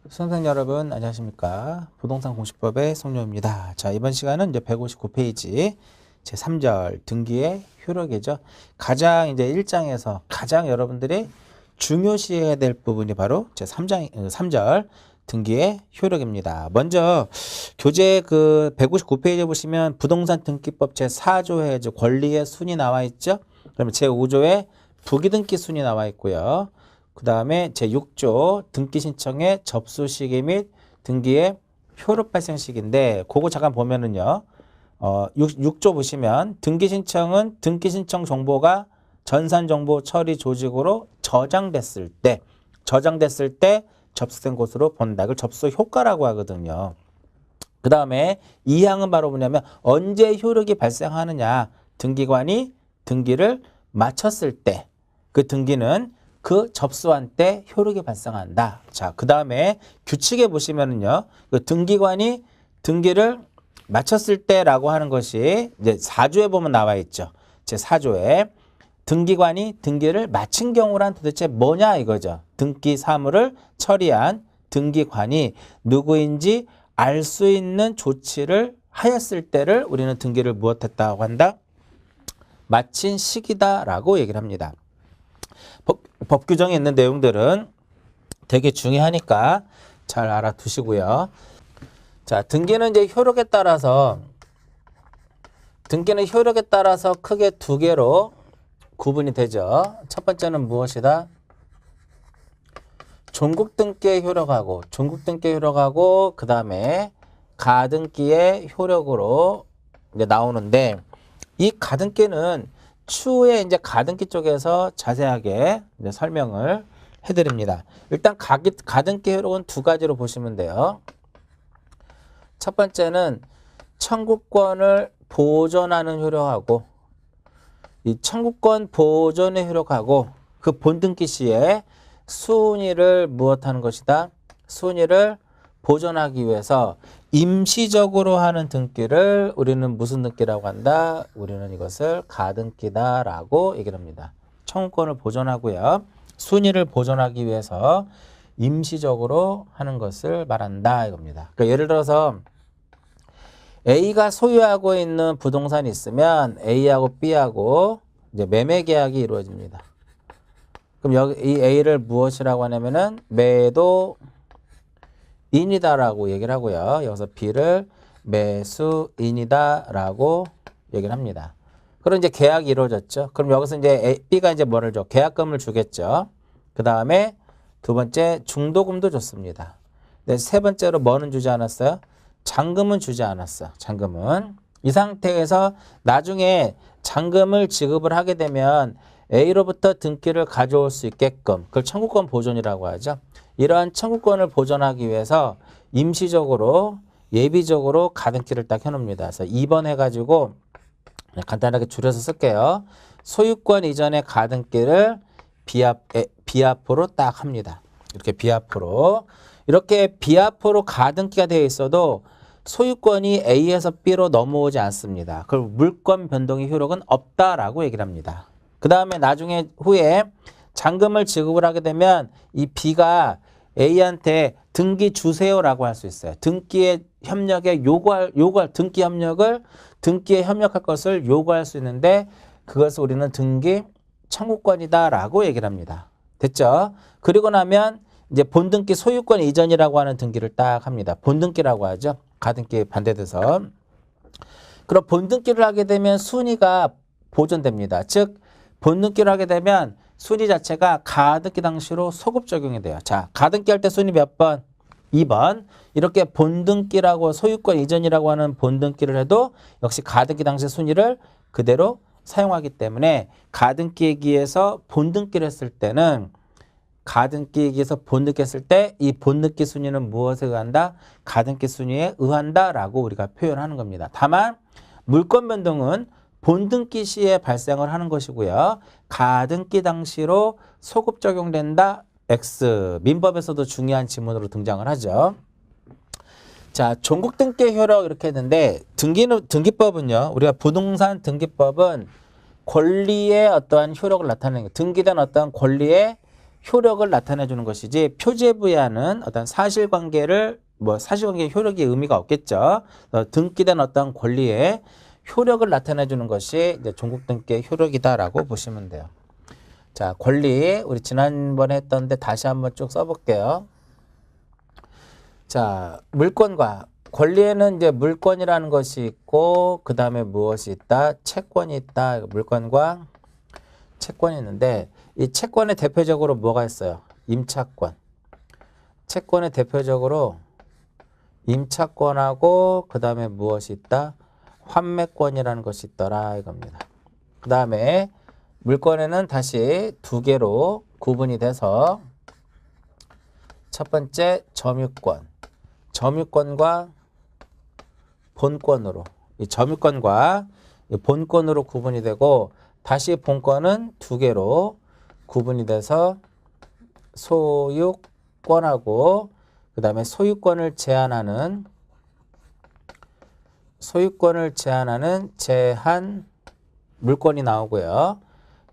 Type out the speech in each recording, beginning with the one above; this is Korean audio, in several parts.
수험생 여러분 안녕하십니까. 부동산 공시법의 송료입니다. 자, 이번 시간은 이제 159페이지 제 3절 등기의 효력이죠. 가장 이제 1장에서 가장 여러분들이 중요시해야 될 부분이 바로 제 3절 등기의 효력입니다. 먼저 교재 그 159페이지에 보시면 부동산 등기법 제 4조의 권리의 순이 나와 있죠. 그러면 제 5조에 부기등기 순이 나와 있고요. 그 다음에 제6조 등기 신청의 접수 시기 및 등기의 효력 발생 시기인데 그거 잠깐 보면은요. 6조 보시면 등기 신청은 등기 신청 정보가 전산 정보 처리 조직으로 저장됐을 때 접수된 곳으로 본다. 이걸 접수 효과라고 하거든요. 그 다음에 2항은 바로 뭐냐면 언제 효력이 발생하느냐. 등기관이 등기를 마쳤을 때 그 등기는 그 접수한 때 효력이 발생한다. 자, 그 다음에 규칙에 보시면은요, 그 등기관이 등기를 마쳤을 때라고 하는 것이 이제 4조에 보면 나와 있죠. 제 4조에 등기관이 등기를 마친 경우란 도대체 뭐냐 이거죠. 등기 사무를 처리한 등기관이 누구인지 알 수 있는 조치를 하였을 때를 우리는 등기를 무엇했다고 한다? 마친 시기다라고 얘기를 합니다. 법 규정에 있는 내용들은 되게 중요하니까 잘 알아두시고요. 자, 등기는 이제 효력에 따라서 크게 두 개로 구분이 되죠. 첫 번째는 무엇이다? 종국등기의 효력하고 그 다음에 가등기의 효력으로 이제 나오는데 이 가등기는 추후에 이제 가등기 쪽에서 자세하게 이제 설명을 해드립니다. 일단 가등기 효력은 두 가지로 보시면 돼요. 첫 번째는 청구권을 보존하는 효력하고 이 청구권 보존의 효력하고 그 본등기 시에 순위를 무엇하는 것이다? 순위를 보존하기 위해서 임시적으로 하는 등기를 우리는 무슨 등기라고 한다? 우리는 이것을 가등기다라고 얘기를 합니다. 청구권을 보존하고요. 순위를 보존하기 위해서 임시적으로 하는 것을 말한다 이겁니다. 그러니까 예를 들어서 A가 소유하고 있는 부동산이 있으면 A하고 B하고 이제 매매 계약이 이루어집니다. 그럼 여기 이 A를 무엇이라고 하냐면은 매도 인이다라고 얘기를 하고요. 여기서 B를 매수인이다라고 얘기를 합니다. 그럼 이제 계약이 이루어졌죠. 그럼 여기서 이제 B가 이제 뭐를 줘? 계약금을 주겠죠. 그 다음에 두 번째 중도금도 줬습니다. 네, 세 번째로 뭐는 주지 않았어요? 잔금은 주지 않았어. 잔금은. 이 상태에서 나중에 잔금을 지급을 하게 되면 A로부터 등기를 가져올 수 있게끔 그걸 청구권 보존이라고 하죠. 이러한 청구권을 보존하기 위해서 임시적으로 예비적으로 가등기를 딱 해놓습니다. 그래서 2번 해가지고 간단하게 줄여서 쓸게요. 소유권 이전의 가등기를 비합으로 딱 합니다. 이렇게 비합으로. 이렇게 비합으로 가등기가 되어 있어도 소유권이 A에서 B로 넘어오지 않습니다. 그럼 물권 변동의 효력은 없다라고 얘기를 합니다. 그 다음에 나중에 후에 잔금을 지급을 하게 되면 이 B가 A한테 등기 주세요라고 할 수 있어요. 등기의 협력에 등기에 협력할 것을 요구할 수 있는데 그것을 우리는 등기 청구권이다라고 얘기를 합니다. 됐죠? 그리고 나면 이제 본등기 소유권 이전이라고 하는 등기를 딱 합니다. 본등기라고 하죠. 가등기에 반대돼서. 그럼 본등기를 하게 되면 순위가 보존됩니다. 즉 본등기를 하게 되면 순위 자체가 가등기 당시로 소급 적용이 돼요. 자, 가등기 할 때 순위 몇 번? 2번. 이렇게 본등기라고 소유권 이전이라고 하는 본등기를 해도 역시 가등기 당시 순위를 그대로 사용하기 때문에 가등기에 기해서 본등기를 했을 때는 가등기에 기해서 본등기 했을 때 이 본등기 순위는 무엇에 의한다? 가등기 순위에 의한다라고 우리가 표현하는 겁니다. 다만 물권 변동은 본등기 시에 발생을 하는 것이고요. 가등기 당시로 소급 적용된다. X. 민법에서도 중요한 지문으로 등장을 하죠. 자, 종국등기 효력 이렇게 했는데 등기법은요. 우리가 부동산 등기법은 권리의 어떠한 효력을 나타내는 거예요. 등기된 어떠한 권리의 효력을 나타내 주는 것이지 표지에 부여하는 어떤 사실관계를 사실관계의 효력이 의미가 없겠죠. 등기된 어떤 권리의 효력을 나타내 주는 것이 이제 종국 등기의 효력이다라고 보시면 돼요. 자, 권리 우리 지난번에 했던데 다시 한번 쭉 써볼게요. 자, 물권과 권리에는 이제 물권이라는 것이 있고 그 다음에 무엇이 있다? 채권이 있다. 물권과 채권이 있는데 이 채권의 대표적으로 뭐가 있어요? 임차권. 채권의 대표적으로 임차권하고 그 다음에 무엇이 있다? 환매권이라는 것이 있더라 이겁니다. 그 다음에 물권에는 다시 두 개로 구분이 돼서 첫 번째 점유권. 점유권과 본권으로 이 점유권과 이 본권으로 구분이 되고 다시 본권은 두 개로 구분이 돼서 소유권하고 그 다음에 소유권을 제한하는 제한 물권이 나오고요.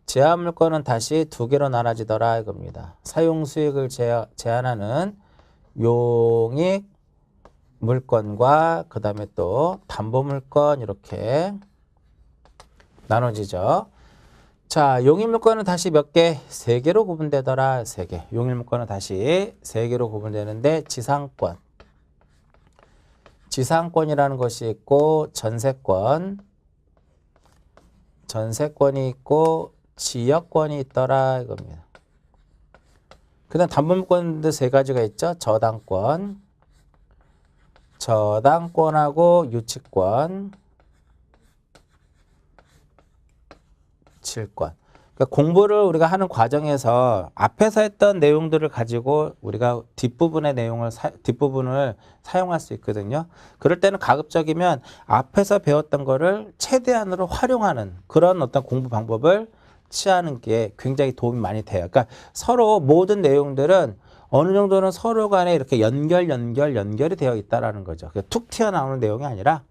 제한 물권은 다시 두 개로 나눠지더라 이겁니다. 사용 수익을 제한하는 용익 물권과 그 다음에 또 담보 물권 이렇게 나눠지죠. 자, 용익 물권은 다시 몇 개? 세 개로 구분되더라. 세 개. 용익 물권은 다시 세 개로 구분되는데 지상권. 지상권이라는 것이 있고 전세권이 있고 지역권이 있더라 이겁니다. 그 다음 담보물권도 세 가지가 있죠. 저당권하고 유치권, 질권. 그러니까 공부를 우리가 하는 과정에서 앞에서 했던 내용들을 가지고 우리가 뒷부분을 사용할 수 있거든요. 그럴 때는 가급적이면 앞에서 배웠던 거를 최대한으로 활용하는 그런 어떤 공부 방법을 취하는 게 굉장히 도움이 많이 돼요. 그러니까 서로 모든 내용들은 어느 정도는 서로 간에 이렇게 연결이 되어 있다라는 거죠. 툭 튀어나오는 내용이 아니라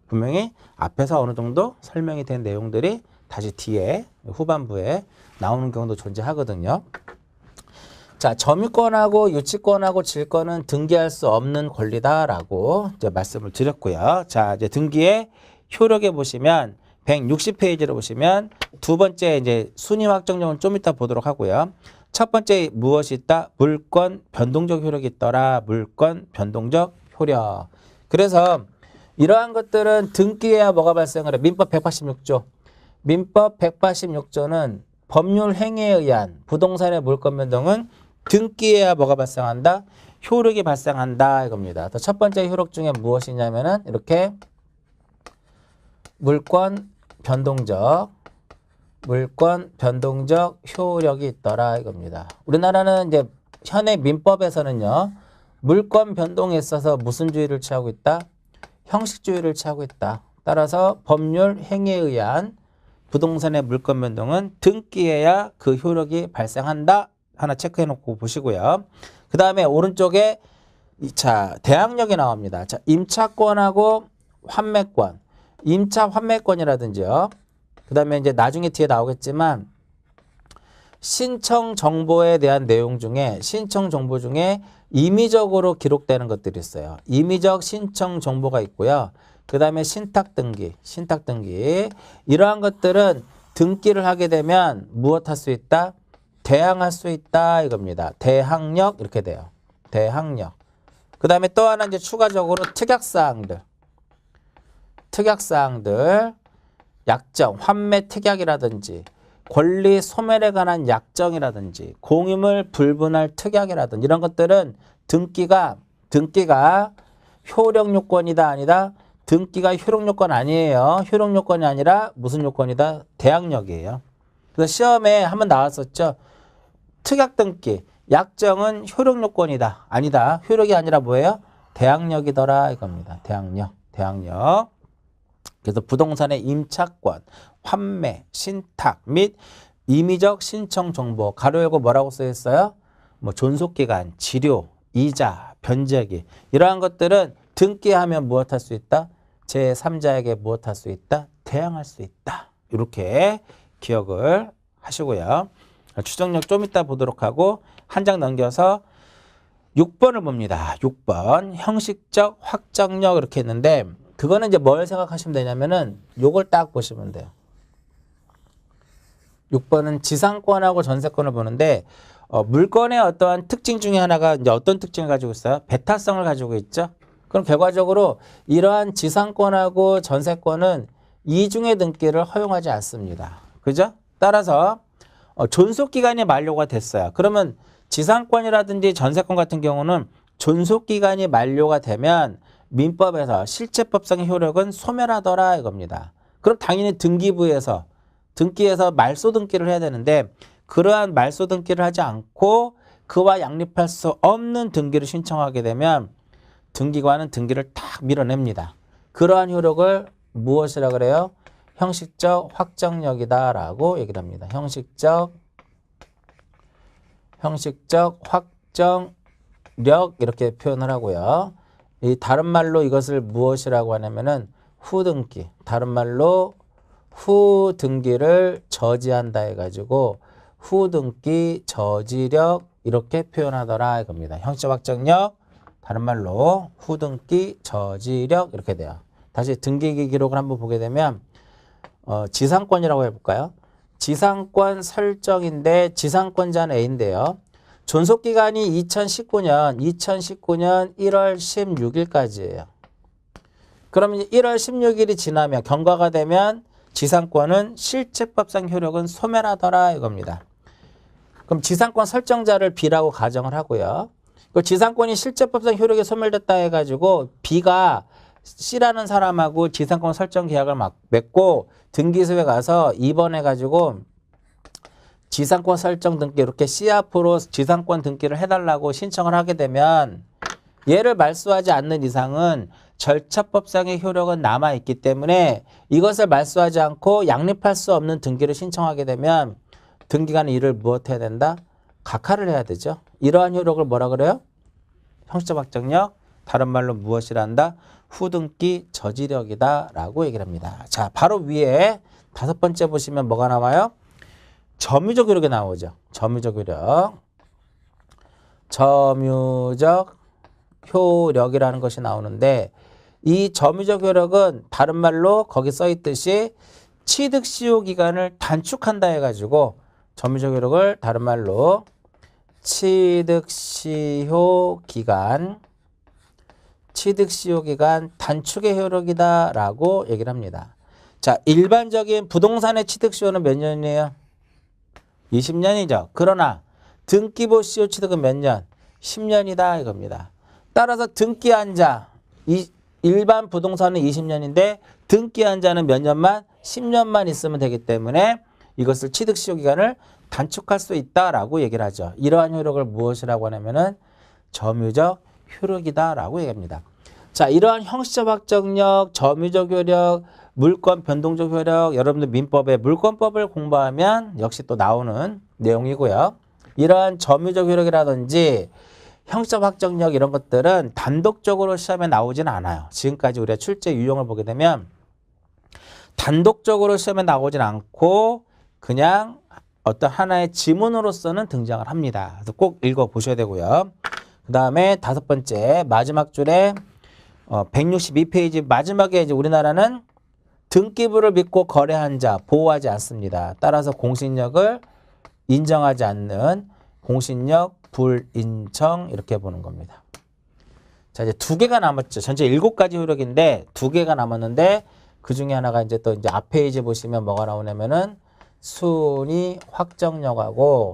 분명히 앞에서 어느 정도 설명이 된 내용들이 다시 뒤에 후반부에 나오는 경우도 존재하거든요. 자, 점유권하고 유치권하고 질권은 등기할 수 없는 권리다라고 이제 말씀을 드렸고요. 자, 이제 등기의 효력에 보시면 160페이지를 보시면 두 번째 이제 순위 확정령은 좀 이따 보도록 하고요. 첫 번째 무엇이 있다? 물권 변동적 효력이 있더라. 물권 변동적 효력. 그래서 이러한 것들은 등기해야 뭐가 발생을 해? 민법 186조. 민법 186조는 법률 행위에 의한 부동산의 물권 변동은 등기해야 뭐가 발생한다? 효력이 발생한다 이겁니다. 또 첫 번째 효력 중에 무엇이냐면은 이렇게 물권 변동적 효력이 있더라 이겁니다. 우리나라는 이제 현행 민법에서는요. 물권 변동에 있어서 무슨 주의를 취하고 있다? 형식주의를 취하고 있다. 따라서 법률 행위에 의한 부동산의 물권 변동은 등기해야 그 효력이 발생한다. 하나 체크해 놓고 보시고요. 그 다음에 오른쪽에 자, 대항력이 나옵니다. 자, 임차권하고 환매권. 임차 환매권이라든지요. 그 다음에 이제 나중에 뒤에 나오겠지만 신청 정보에 대한 내용 중에 신청 정보 중에 임의적으로 기록되는 것들이 있어요. 임의적 신청 정보가 있고요. 그 다음에 신탁 등기. 이러한 것들은 등기를 하게 되면 무엇 할 수 있다? 대항할 수 있다 이겁니다. 대항력 이렇게 돼요. 대항력. 그 다음에 또 하나 이제 추가적으로 특약사항들, 약정, 환매 특약이라든지 권리 소멸에 관한 약정이라든지 공유물 불분할 특약이라든지 이런 것들은 등기가 효력 요건이다 아니다? 등기가 효력 요건 아니에요. 효력 요건이 아니라 무슨 요건이다? 대항력이에요. 그래서 시험에 한번 나왔었죠. 특약 등기, 약정은 효력 요건이다. 아니다. 효력이 아니라 뭐예요? 대항력이더라 이겁니다. 대항력. 그래서 부동산의 임차권, 환매, 신탁 및 임의적 신청 정보 가로 열고 뭐라고 써 있어요? 뭐 존속기간, 지료, 이자, 변제기 이러한 것들은 등기하면 무엇 할 수 있다? 제3자에게 무엇 할 수 있다? 대항할 수 있다. 이렇게 기억을 하시고요. 추정력 좀 이따 보도록 하고 한 장 넘겨서 6번을 봅니다. 6번 형식적 확정력 이렇게 했는데 그거는 이제 뭘 생각하시면 되냐면은 요걸 딱 보시면 돼요. 6번은 지상권하고 전세권을 보는데 물건의 어떠한 특징 중에 하나가 이제 어떤 특징을 가지고 있어요? 배타성을 가지고 있죠. 그럼 결과적으로 이러한 지상권하고 전세권은 이중의 등기를 허용하지 않습니다. 그죠? 따라서 존속기간이 만료가 됐어요. 그러면 지상권이라든지 전세권 같은 경우는 존속기간이 만료가 되면 민법에서 실체법상의 효력은 소멸하더라 이겁니다. 그럼 당연히 등기부에서 말소 등기를 해야 되는데 그러한 말소 등기를 하지 않고 그와 양립할 수 없는 등기를 신청하게 되면 등기관은 등기를 탁 밀어냅니다. 그러한 효력을 무엇이라 그래요? 형식적 확정력이다라고 얘기를 합니다. 형식적 확정력 이렇게 표현을 하고요. 이 다른 말로 이것을 무엇이라고 하냐면은 후등기, 다른 말로 후등기를 저지한다 해가지고 후등기 저지력 이렇게 표현하더라 이겁니다. 형식적 확정력, 다른 말로 후등기 저지력 이렇게 돼요. 다시 등기기 기록을 한번 보게 되면 지상권이라고 해볼까요? 지상권 설정인데 지상권자는 A인데요. 존속기간이 2019년 1월 16일까지예요. 그러면 1월 16일이 지나면 경과가 되면 지상권은 실체법상 효력은 소멸하더라 이겁니다. 그럼 지상권 설정자를 B라고 가정을 하고요. 그 지상권이 실체법상 효력이 소멸됐다 해가지고 B가 C라는 사람하고 지상권 설정 계약을 맺고 등기소에 가서 입원해가지고 지상권 설정 등기 이렇게 C 앞으로 지상권 등기를 해달라고 신청을 하게 되면 얘를 말소하지 않는 이상은 절차법상의 효력은 남아있기 때문에 이것을 말소하지 않고 양립할 수 없는 등기를 신청하게 되면 등기관은 이를 무엇해야 된다? 각하를 해야 되죠. 이러한 효력을 뭐라 그래요? 형식적 확정력, 다른 말로 무엇이란다? 후등기 저지력이다 라고 얘기를 합니다. 자, 바로 위에 5번째 보시면 뭐가 나와요? 점유적 효력이 나오죠. 점유적 효력이라는 것이 나오는데 이 점유적 효력은 다른 말로 거기 써 있듯이 취득시효 기간을 단축한다 해가지고 점유적 효력을 다른 말로 취득시효 기간 단축의 효력이다 라고 얘기를 합니다. 자, 일반적인 부동산의 취득시효는 몇 년이에요? 20년이죠. 그러나 등기부 시효 취득은 몇 년? 10년이다 이겁니다. 따라서 등기한 자, 일반 부동산은 20년인데 등기한 자는 몇 년만? 10년만 있으면 되기 때문에 이것을 취득시효 기간을 단축할 수 있다라고 얘기를 하죠. 이러한 효력을 무엇이라고 하냐면은 점유적 효력이다라고 얘기합니다. 자, 이러한 형식적 확정력, 점유적 효력, 물권 변동적 효력, 여러분들 민법의 물권법을 공부하면 역시 또 나오는 내용이고요. 이러한 점유적 효력이라든지 형식적 확정력 이런 것들은 단독적으로 시험에 나오지는 않아요. 지금까지 우리가 출제 유형을 보게 되면 단독적으로 시험에 나오진 않고 그냥 어떤 하나의 지문으로서는 등장을 합니다. 그래서 꼭 읽어보셔야 되고요. 그 다음에 5번째 마지막 줄에 162페이지 마지막에 이제 우리나라는 등기부를 믿고 거래한 자 보호하지 않습니다. 따라서 공신력을 인정하지 않는 공신력 불인정 이렇게 보는 겁니다. 자, 이제 2개가 남았죠. 전체 7가지 효력인데 2개가 남았는데 그 중에 하나가 이제 또 이제 앞 페이지 보시면 뭐가 나오냐면은 순위 확정력하고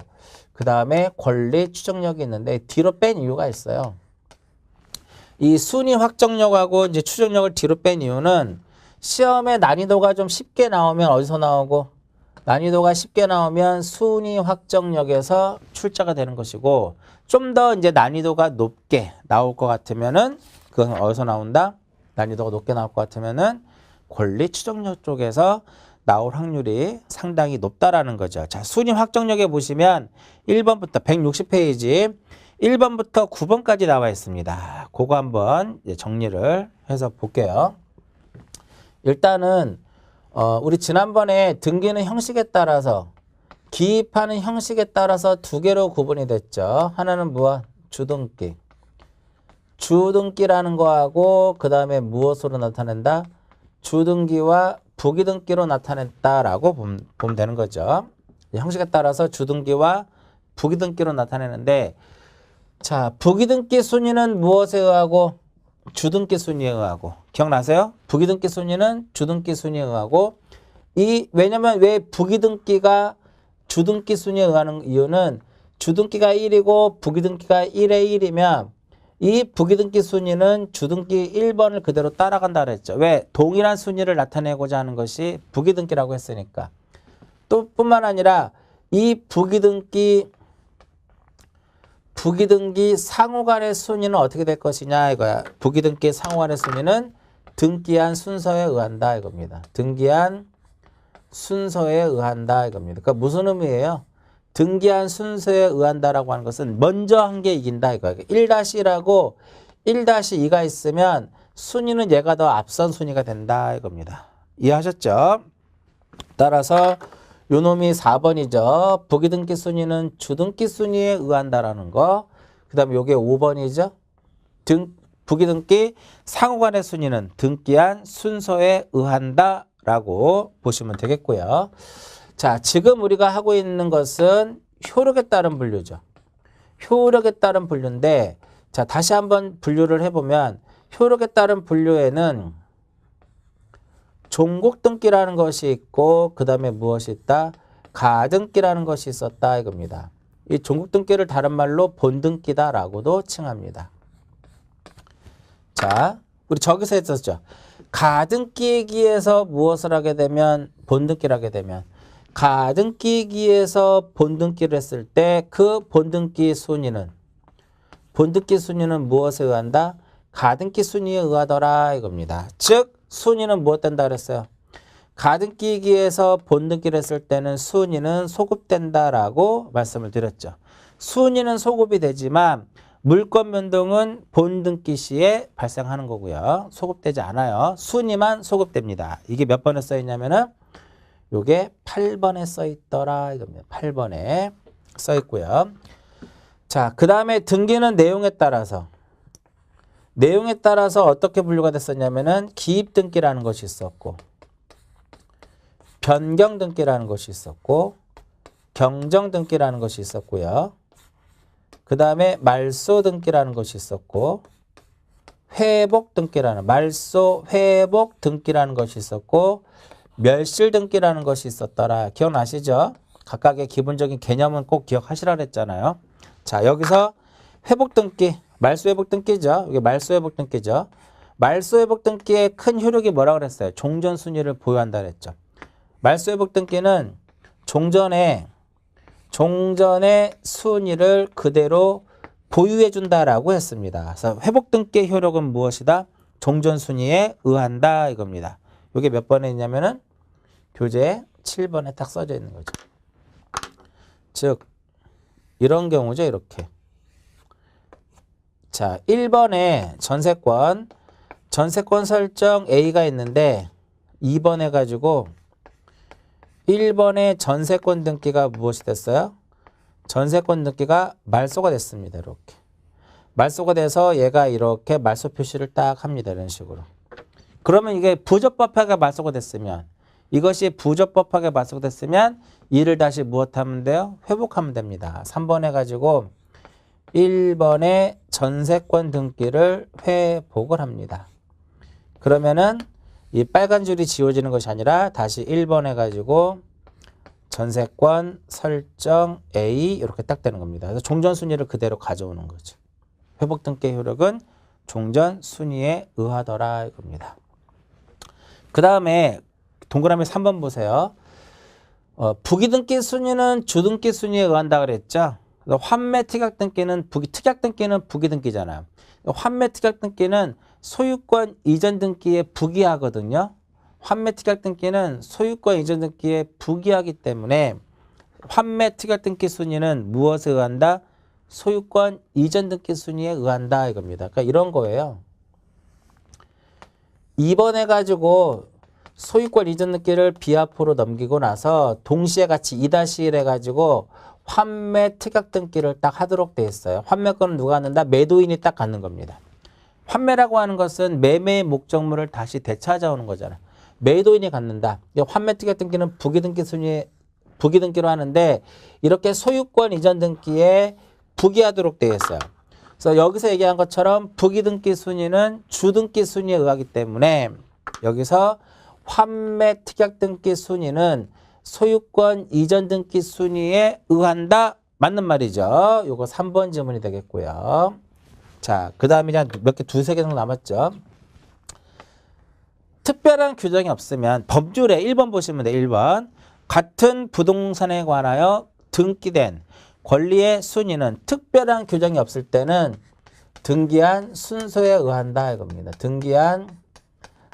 그 다음에 권리 추정력이 있는데 뒤로 뺀 이유가 있어요. 이 순위 확정력하고 이제 추정력을 뒤로 뺀 이유는 시험에 난이도가 좀 쉽게 나오면 어디서 나오고 난이도가 쉽게 나오면 순위 확정력에서 출제가 되는 것이고 좀 더 이제 난이도가 높게 나올 것 같으면은 그건 어디서 나온다? 난이도가 높게 나올 것 같으면은 권리 추정력 쪽에서 나올 확률이 상당히 높다라는 거죠. 자, 순위 확정력에 보시면 1번부터 160페이지 1번부터 9번까지 나와 있습니다. 그거 한번 정리를 해서 볼게요. 일단은 우리 지난번에 등기는 형식에 따라서 기입하는 형식에 따라서 두 개로 구분이 됐죠. 하나는 무엇? 주등기. 주등기라는 거하고 그 다음에 무엇으로 나타낸다? 주등기와 부기등기로 나타냈다라고 보면 되는 거죠. 형식에 따라서 주등기와 부기등기로 나타내는데, 자, 부기등기 순위는 무엇에 의하고? 주등기 순위에 의하고. 기억나세요? 부기등기 순위는 주등기 순위에 의하고, 왜냐면 왜 부기등기가 주등기 순위에 의하는 이유는 주등기가 1이고 부기등기가 1에 1이면 이 부기등기 순위는 주등기 1번을 그대로 따라간다 그랬죠. 왜? 동일한 순위를 나타내고자 하는 것이 부기등기라고 했으니까. 또 뿐만 아니라 이 부기등기 상호간의 순위는 어떻게 될 것이냐 이거야. 부기등기 상호간의 순위는 등기한 순서에 의한다 이겁니다. 등기한 순서에 의한다 이겁니다. 그러니까 무슨 의미예요? 등기한 순서에 의한다라고 하는 것은 먼저 한 게 이긴다 이거예요. 1-1하고 1-2가 있으면 순위는 얘가 더 앞선 순위가 된다 이겁니다. 이해하셨죠? 따라서 요 놈이 4번이죠. 부기등기 순위는 주등기 순위에 의한다라는 거. 그 다음에 요게 5번이죠. 부기등기 상호간의 순위는 등기한 순서에 의한다라고 보시면 되겠고요. 자, 지금 우리가 하고 있는 것은 효력에 따른 분류죠. 효력에 따른 분류인데, 자, 다시 한번 분류를 해보면, 효력에 따른 분류에는 종국등기라는 것이 있고, 그 다음에 무엇이 있다? 가등기라는 것이 있었다 이겁니다. 이 종국등기를 다른 말로 본등기다라고도 칭합니다. 자, 우리 저기서 했었죠. 가등기기에서 무엇을 하게 되면, 본등기를 하게 되면, 가등기기에서 본등기를 했을 때 그 본등기 순위는 무엇에 의한다? 가등기 순위에 의하더라 이겁니다. 즉 순위는 무엇 된다 그랬어요? 가등기기에서 본등기를 했을 때는 순위는 소급된다라고 말씀을 드렸죠. 순위는 소급이 되지만 물권 변동은 본등기 시에 발생하는 거고요. 소급되지 않아요. 순위만 소급됩니다. 이게 몇 번에 써 있냐면은 요게 8번에 써 있더라 이겁니다. 8번에 써 있고요. 자, 그 다음에 등기는 내용에 따라서 어떻게 분류가 됐었냐면은 기입등기라는 것이 있었고, 변경등기라는 것이 있었고, 경정등기라는 것이 있었고요. 그 다음에 말소등기라는 것이 있었고, 회복등기라는 것이 있었고, 멸실등기라는 것이 있었더라. 기억나시죠? 각각의 기본적인 개념은 꼭 기억하시라 그랬잖아요. 자, 여기서 회복등기, 말소회복등기죠. 이게 말소회복등기죠. 말소회복등기의 큰 효력이 뭐라고 그랬어요? 종전순위를 보유한다 그랬죠. 말소회복등기는 종전의 순위를 그대로 보유해준다라고 했습니다. 그래서 회복등기의 효력은 무엇이다? 종전순위에 의한다 이겁니다. 이게 몇 번에 있냐면은 교재 7번에 딱 써져 있는 거죠. 즉 이런 경우죠. 이렇게. 자, 1번에 전세권 설정 A가 있는데 2번 해가지고 1번에 전세권 등기가 무엇이 됐어요? 전세권 등기가 말소가 됐습니다. 이렇게. 말소가 돼서 얘가 이렇게 말소 표시를 딱 합니다. 이런 식으로. 그러면 이게 부적법하게 말소가 됐으면, 이것이 부적법하게 말소가 됐으면 이를 다시 무엇하면 돼요? 회복하면 됩니다. 3번 해가지고 1번에 전세권 등기를 회복을 합니다. 그러면은 이 빨간 줄이 지워지는 것이 아니라 다시 1번 해가지고 전세권 설정 A 이렇게 딱 되는 겁니다. 그래서 종전 순위를 그대로 가져오는 거죠. 회복 등기 효력은 종전 순위에 의하더라 이겁니다. 그 다음에 동그라미 3번 보세요. 부기등기 순위는 주등기 순위에 의한다 그랬죠. 환매 특약 등기는 특약 등기는 부기등기잖아요. 환매 특약 등기는 소유권 이전 등기에 부기하거든요. 환매 특약 등기는 소유권 이전 등기에 부기하기 때문에 환매 특약 등기 순위는 무엇에 의한다? 소유권 이전 등기 순위에 의한다 이겁니다. 그러니까 이런 거예요. 2번 해가지고 소유권 이전 등기를 비합호로 넘기고 나서 동시에 같이 2-1 해가지고 환매 특약 등기를 딱 하도록 돼 있어요. 환매권은 누가 갖는다? 매도인이 딱 갖는 겁니다. 환매라고 하는 것은 매매의 목적물을 다시 되찾아오는 거잖아. 매도인이 갖는다. 환매 특약 등기는 부기등기 순위에 부기등기로 하는데 이렇게 소유권 이전 등기에 부기하도록 되어 있어요. 그래서 여기서 얘기한 것처럼 부기등기 순위는 주등기 순위에 의하기 때문에 여기서 환매 특약 등기 순위는 소유권 이전 등기 순위에 의한다. 맞는 말이죠. 요거 3번 질문이 되겠고요. 자, 그 다음에 몇 개, 두세 개 정도 남았죠. 특별한 규정이 없으면 법률에 1번 보시면 돼요. 1번. 같은 부동산에 관하여 등기된 권리의 순위는 특별한 규정이 없을 때는 등기한 순서에 의한다 이겁니다. 등기한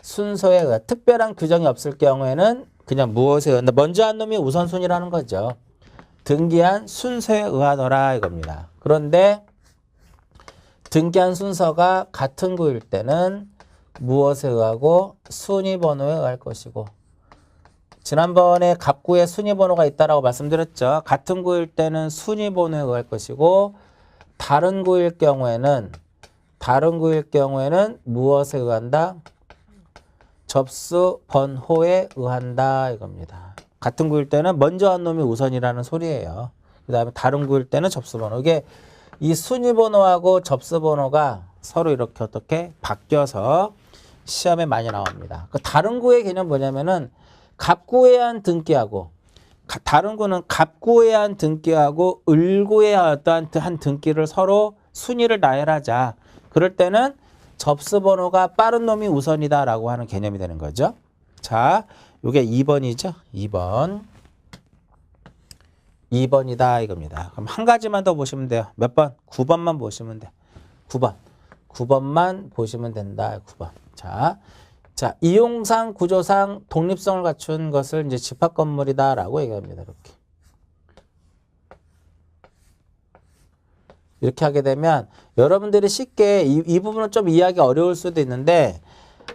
순서에 의한 특별한 규정이 없을 경우에는 그냥 무엇에 의한다. 먼저 한 놈이 우선순위라는 거죠. 등기한 순서에 의하더라 이겁니다. 그런데 등기한 순서가 같은 구일 때는 무엇에 의하고 순위번호에 의할 것이고 지난번에 갑구에 순위번호가 있다라고 말씀드렸죠. 같은 구일 때는 순위번호에 의할 것이고 다른 구일 경우에는 무엇에 의한다? 접수 번호에 의한다 이겁니다. 같은 구일 때는 먼저 한 놈이 우선이라는 소리예요. 그 다음에 다른 구일 때는 접수 번호. 이게 이 순위 번호하고 접수 번호가 서로 이렇게 어떻게 바뀌어서 시험에 많이 나옵니다. 그 다른 구의 개념 뭐냐면은 갑구에 한 등기하고 다른 구는 갑구에 한 등기하고 을구에 어떠한 한 등기를 서로 순위를 나열하자. 그럴 때는 접수 번호가 빠른 놈이 우선이다라고 하는 개념이 되는 거죠. 자, 요게 2번이죠. 2번이다 이겁니다. 그럼 한 가지만 더 보시면 돼요. 몇 번? 9번만 보시면 돼. 9번만 보시면 된다. 9번. 자, 이용상 구조상 독립성을 갖춘 것을 이제 집합 건물이다라고 얘기합니다. 이렇게 하게 되면 여러분들이 쉽게 이 부분은 좀 이해하기 어려울 수도 있는데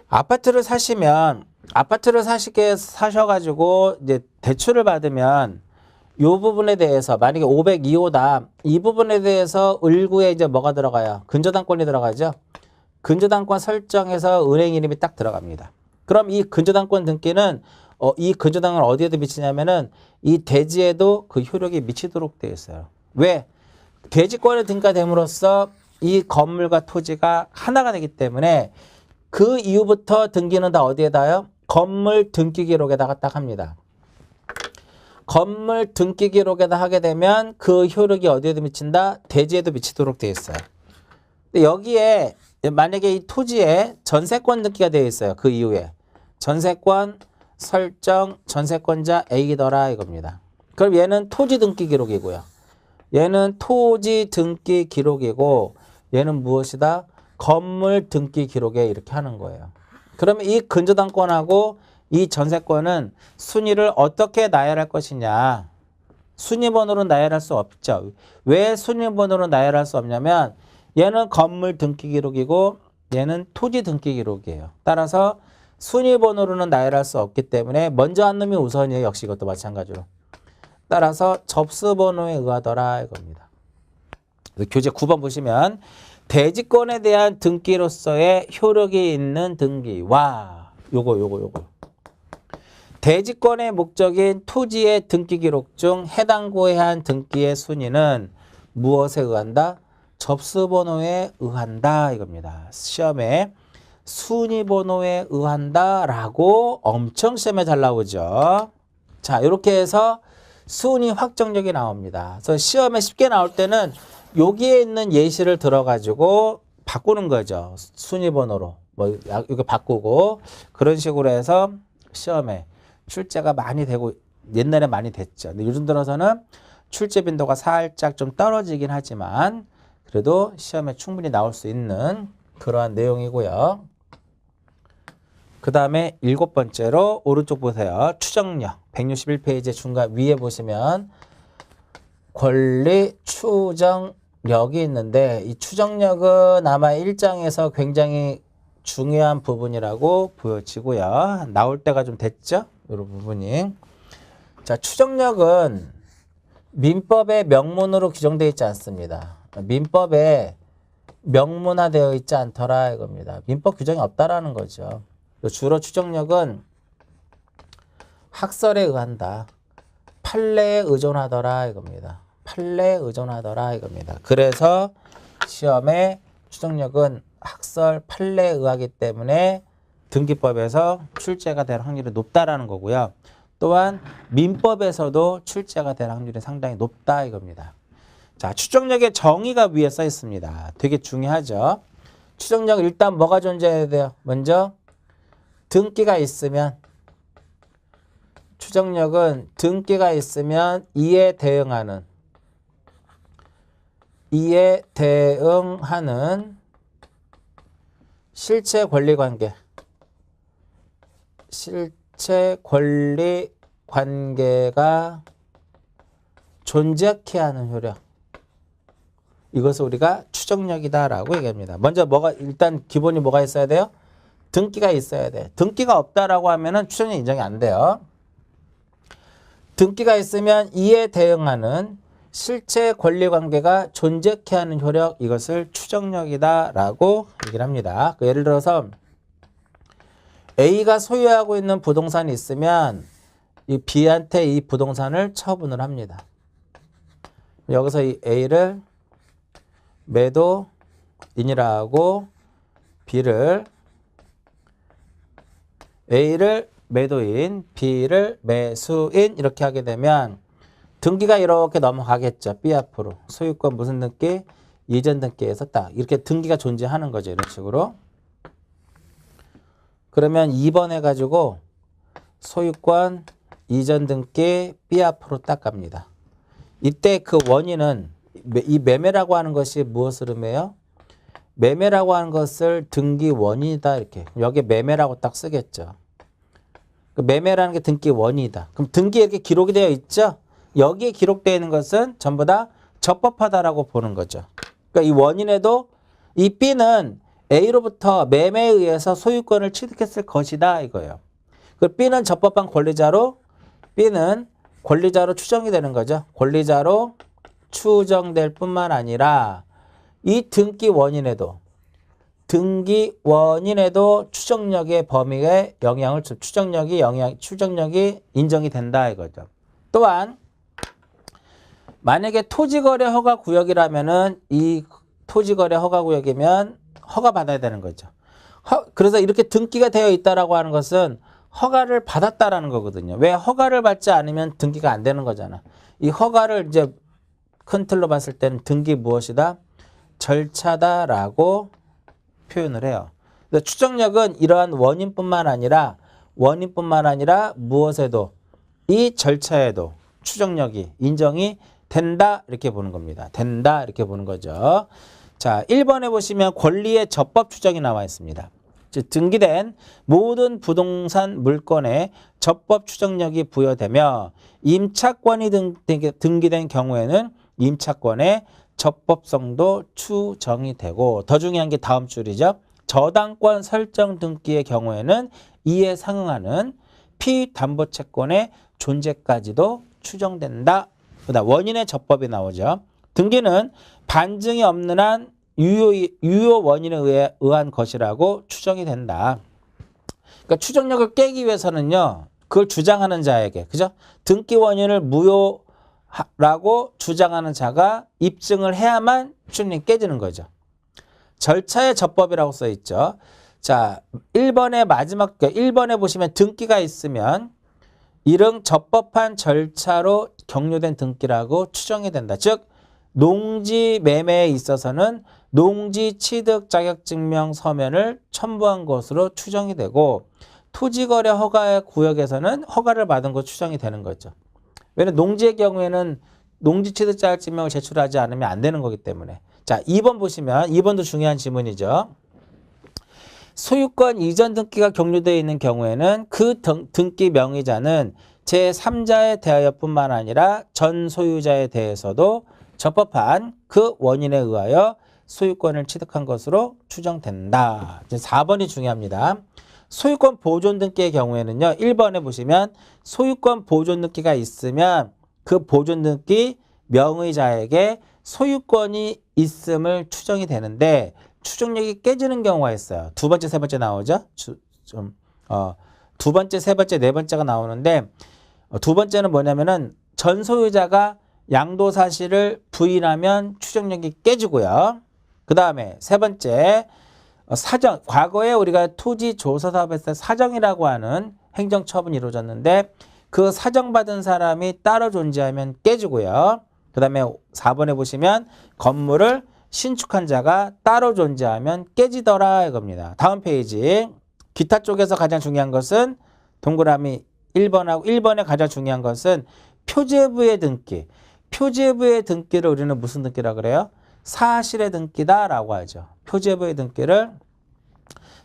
아파트를 사셔가지고 이제 대출을 받으면 이 부분에 대해서 만약에 502호다 이 부분에 대해서 을구에 이제 뭐가 들어가요? 근저당권이 들어가죠. 근저당권 설정해서 은행 이름이 딱 들어갑니다. 그럼 이 근저당권 등기는 이 근저당을 어디에도 미치냐면은 이 대지에도 그 효력이 미치도록 되어 있어요. 왜? 대지권에 등기가 됨으로써 이 건물과 토지가 하나가 되기 때문에 그 이후부터 등기는 다 어디에다요? 건물 등기 기록에다가 딱 합니다. 건물 등기 기록에다 하게 되면 그 효력이 어디에도 미친다? 대지에도 미치도록 되어 있어요. 근데 여기에 만약에 이 토지에 전세권 등기가 되어 있어요. 그 이후에 전세권 설정 전세권자 A더라 이겁니다. 그럼 얘는 토지 등기 기록이고요. 얘는 토지 등기 기록이고 얘는 무엇이다? 건물 등기 기록에 이렇게 하는 거예요. 그러면 이 근저당권하고 이 전세권은 순위를 어떻게 나열할 것이냐? 순위번호로 나열할 수 없죠. 왜 순위번호로 나열할 수 없냐면 얘는 건물 등기 기록이고 얘는 토지 등기 기록이에요. 따라서 순위번호로는 나열할 수 없기 때문에 먼저 한 놈이 우선이에요. 역시 이것도 마찬가지로. 따라서 접수번호에 의하더라 이겁니다. 교재 9번 보시면 대지권에 대한 등기로서의 효력이 있는 등기와 요거 대지권의 목적인 토지의 등기 기록 중 해당 구에 한 등기의 순위는 무엇에 의한다? 접수번호에 의한다 이겁니다. 시험에 순위번호에 의한다 라고 엄청 시험에 잘 나오죠. 자, 이렇게 해서 순위 확정력이 나옵니다. 그래서 시험에 쉽게 나올 때는 여기에 있는 예시를 들어가지고 바꾸는 거죠. 순위번호로 뭐 이거 바꾸고 그런 식으로 해서 시험에 출제가 많이 되고 옛날에 많이 됐죠. 근데 요즘 들어서는 출제 빈도가 살짝 좀 떨어지긴 하지만 그래도 시험에 충분히 나올 수 있는 그러한 내용이고요. 그 다음에 7번째로 오른쪽 보세요. 추정력 161페이지 중간 위에 보시면 권리 추정력이 있는데 이 추정력은 아마 1장에서 굉장히 중요한 부분이라고 보여지고요. 나올 때가 좀 됐죠? 이런 부분이. 자, 추정력은 민법의 명문으로 규정되어 있지 않습니다. 민법에 명문화되어 있지 않더라 이겁니다. 민법 규정이 없다라는 거죠. 주로 추정력은 학설에 의한다. 판례에 의존하더라 이겁니다. 판례에 의존하더라 이겁니다. 그래서 시험에 추정력은 학설 판례에 의하기 때문에 등기법에서 출제가 될 확률이 높다라는 거고요. 또한 민법에서도 출제가 될 확률이 상당히 높다 이겁니다. 자, 추정력의 정의가 위에 써 있습니다. 되게 중요하죠. 추정력 일단 뭐가 존재해야 돼요? 먼저 등기가 있으면, 추정력은 등기가 있으면 이에 대응하는 실체 권리 관계, 실체 권리 관계가 존재케 하는 효력, 이것을 우리가 추정력이다라고 얘기합니다. 먼저 일단 기본이 뭐가 있어야 돼요? 등기가 있어야 돼. 등기가 없다라고 하면은 추정력 인정이 안 돼요. 등기가 있으면 이에 대응하는 실체 권리 관계가 존재케 하는 효력, 이것을 추정력이다라고 얘기를 합니다. 예를 들어서 A가 소유하고 있는 부동산이 있으면 이 B한테 이 부동산을 처분을 합니다. 여기서 이 A를 매도인이라고 A를 매도인, B를 매수인 이렇게 하게 되면 등기가 이렇게 넘어가겠죠. B 앞으로. 소유권 무슨 등기? 이전 등기에서 딱 이렇게 등기가 존재하는 거죠. 이런 식으로. 그러면 2번 해가지고 소유권 이전 등기 B 앞으로 딱 갑니다. 이때 그 원인은 이 매매라고 하는 것이 무엇을 의미해요? 매매라고 하는 것을 등기 원인이다 이렇게. 여기 매매라고 딱 쓰겠죠. 그 매매라는 게 등기 원인이다. 그럼 등기에 이렇게 기록이 되어 있죠? 여기에 기록되어 있는 것은 전부 다 적법하다라고 보는 거죠. 그러니까 이 원인에도 이 B는 A로부터 매매에 의해서 소유권을 취득했을 것이다 이거예요. 그 B는 적법한 권리자로, B는 권리자로 추정이 되는 거죠. 권리자로 추정될 뿐만 아니라 이 등기 원인에도 추정력의 범위에 영향을 추정력이 인정이 된다 이거죠. 또한 만약에 토지거래 허가구역이라면은 이 토지거래 허가구역이면 허가받아야 되는 거죠. 그래서 이렇게 등기가 되어 있다라고 하는 것은 허가를 받았다라는 거거든요. 왜 허가를 받지 않으면 등기가 안 되는 거잖아. 이 허가를 이제 큰 틀로 봤을 때는 등기 무엇이다? 절차다라고 표현을 해요. 그래서 추정력은 이러한 원인뿐만 아니라 무엇에도 이 절차에도 추정력이 인정이 된다 이렇게 보는 겁니다. 된다 이렇게 보는 거죠. 자, 1번에 보시면 권리의 적법 추정이 나와 있습니다. 즉 등기된 모든 부동산 물건에 적법 추정력이 부여되며 임차권이 등기된 경우에는 임차권의 적법성도 추정이 되고, 더 중요한 게 다음 줄이죠. 저당권 설정 등기의 경우에는 이에 상응하는 피담보채권의 존재까지도 추정된다. 그다음 원인의 적법이 나오죠. 등기는 반증이 없는 한 유효 원인에 의한 것이라고 추정이 된다. 그러니까 추정력을 깨기 위해서는요, 그걸 주장하는 자에게, 그죠? 등기 원인을 무효라고 주장하는 자가 입증을 해야만 추정력이 깨지는 거죠. 절차의 적법이라고 써 있죠. 자, 1번에 보시면 등기가 있으면 이런 적법한 절차로 경료된 등기라고 추정이 된다. 즉 농지 매매에 있어서는 농지 취득 자격증명 서면을 첨부한 것으로 추정이 되고, 토지거래 허가 구역에서는 허가를 받은 것 추정이 되는 거죠. 왜냐하면 농지의 경우에는 농지 취득 자격증명을 제출하지 않으면 안 되는 거기 때문에. 자, 2번 보시면 2번도 중요한 지문이죠. 소유권 이전 등기가 경료되어 있는 경우에는 그 등기 명의자는 제3자에 대하여 뿐만 아니라 전 소유자에 대해서도 적법한 그 원인에 의하여 소유권을 취득한 것으로 추정된다. 이제 4번이 중요합니다. 소유권 보존 등기의 경우에는요. 1번에 보시면 소유권 보존 등기가 있으면 그 보존 등기 명의자에게 소유권이 있음을 추정이 되는데 추정력이 깨지는 경우가 있어요. 두 번째, 세 번째 나오죠. 두 번째, 세 번째, 네 번째가 나오는데 두 번째는 뭐냐면은 전 소유자가 양도 사실을 부인하면 추정력이 깨지고요. 그 다음에 세 번째 사정. 과거에 우리가 토지 조사 사업에서 사정이라고 하는 행정처분이 이루어졌는데 그 사정받은 사람이 따로 존재하면 깨지고요. 그 다음에 4번에 보시면 건물을 신축한 자가 따로 존재하면 깨지더라 이겁니다. 다음 페이지. 기타 쪽에서 가장 중요한 것은 동그라미 1번하고 1번에 가장 중요한 것은 표제부의 등기. 표제부의 등기를 우리는 무슨 등기라고 그래요? 사실의 등기다라고 하죠. 표제부의 등기를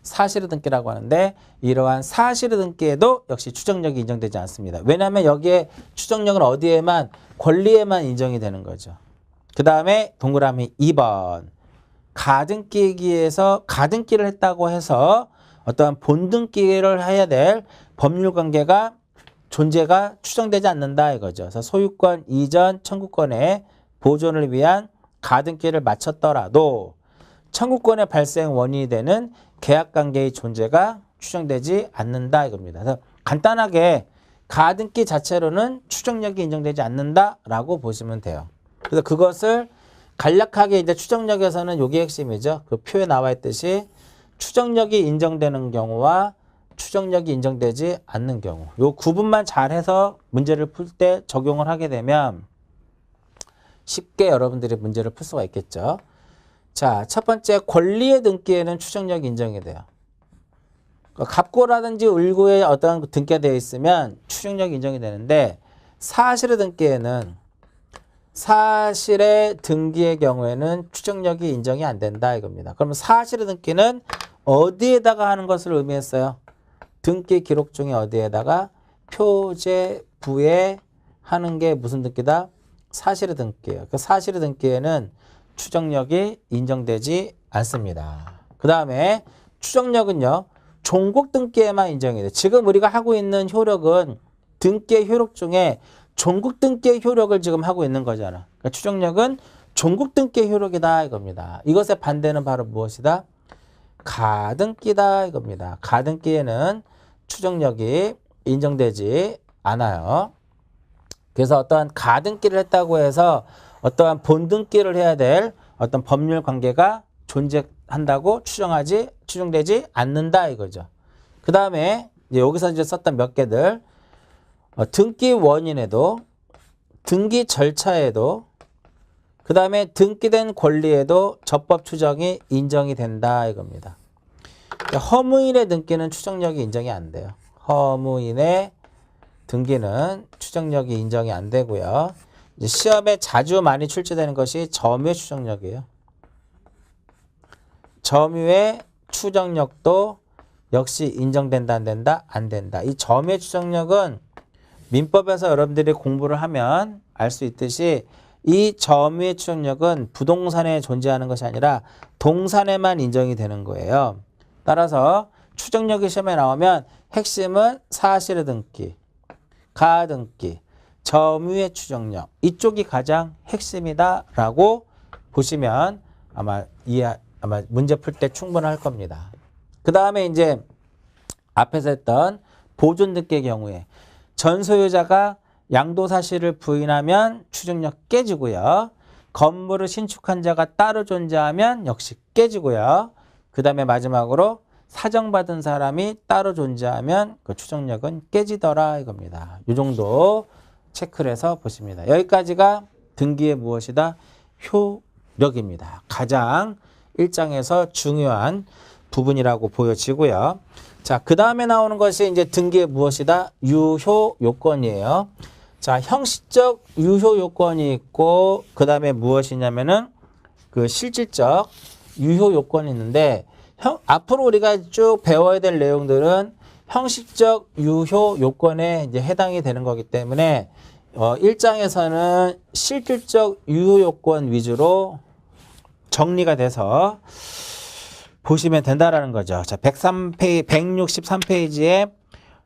사실의 등기라고 하는데 이러한 사실의 등기에도 역시 추정력이 인정되지 않습니다. 왜냐하면 여기에 추정력은 어디에만 권리에만 인정이 되는 거죠. 그 다음에 동그라미 2번. 가등기에서 가등기를 했다고 해서 어떠한 본등기를 해야 될 법률관계가 존재가 추정되지 않는다 이거죠. 그래서 소유권 이전 청구권의 보존을 위한 가등기를 마쳤더라도 청구권의 발생 원인이 되는 계약관계의 존재가 추정되지 않는다 이겁니다. 그래서 간단하게 가등기 자체로는 추정력이 인정되지 않는다라고 보시면 돼요. 그래서 그것을 간략하게 이제 추정력에서는 이게 핵심이죠. 그 표에 나와 있듯이 추정력이 인정되는 경우와 추정력이 인정되지 않는 경우. 요 구분만 잘해서 문제를 풀 때 적용을 하게 되면 쉽게 여러분들이 문제를 풀 수가 있겠죠. 자, 첫 번째 권리의 등기에는 추정력이 인정이 돼요. 갑고라든지 을고에 어떤 등기가 되어 있으면 추정력이 인정이 되는데 사실의 등기에는 사실의 등기의 경우에는 추정력이 인정이 안 된다 이겁니다. 그러면 사실의 등기는 어디에다가 하는 것을 의미했어요? 등기 기록 중에 어디에다가 표제부에 하는 게 무슨 등기다? 사실의 등기예요. 그 사실의 등기에는 추정력이 인정되지 않습니다. 그 다음에 추정력은요. 종국 등기에만 인정이 돼요. 지금 우리가 하고 있는 효력은 등기의 효력 중에 종국 등기의 효력을 지금 하고 있는 거잖아. 그러니까 추정력은 종국 등기의 효력이다 이겁니다. 이것의 반대는 바로 무엇이다? 가등기다 이겁니다. 가등기에는 추정력이 인정되지 않아요. 그래서 어떠한 가등기를 했다고 해서 어떠한 본등기를 해야 될 어떤 법률 관계가 존재한다고 추정되지 않는다 이거죠. 그 다음에 여기서 이제 썼던 몇 개들 등기 원인에도 등기 절차에도 그 다음에 등기된 권리에도 적법 추정이 인정이 된다 이겁니다. 허무인의 등기는 추정력이 인정이 안 돼요. 허무인의 등기는 추정력이 인정이 안 되고요. 이제 시험에 자주 많이 출제되는 것이 점유의 추정력이에요. 점유의 추정력도 역시 인정된다 안 된다? 안 된다. 이 점유의 추정력은 민법에서 여러분들이 공부를 하면 알 수 있듯이 이 점유의 추정력은 부동산에 존재하는 것이 아니라 동산에만 인정이 되는 거예요. 따라서 추정력이 시험에 나오면 핵심은 사실의 등기, 가등기, 점유의 추정력 이쪽이 가장 핵심이다라고 보시면 아마 문제 풀 때 충분할 겁니다. 그 다음에 이제 앞에서 했던 보존 등기의 경우에 전 소유자가 양도 사실을 부인하면 추정력 깨지고요. 건물을 신축한 자가 따로 존재하면 역시 깨지고요. 그 다음에 마지막으로 사정받은 사람이 따로 존재하면 그 추정력은 깨지더라 이겁니다. 이 정도 체크를 해서 보십니다. 여기까지가 등기의 무엇이다? 효력입니다. 가장 1장에서 중요한 부분이라고 보여지고요. 자, 그 다음에 나오는 것이 이제 등기의 무엇이다? 유효 요건이에요. 자, 형식적 유효 요건이 있고, 그 다음에 무엇이냐면은 그 실질적 유효 요건이 있는데, 앞으로 우리가 쭉 배워야 될 내용들은 형식적 유효 요건에 이제 해당이 되는 거기 때문에, 1장에서는 실질적 유효 요건 위주로 정리가 돼서 보시면 된다라는 거죠. 자, 163페이지에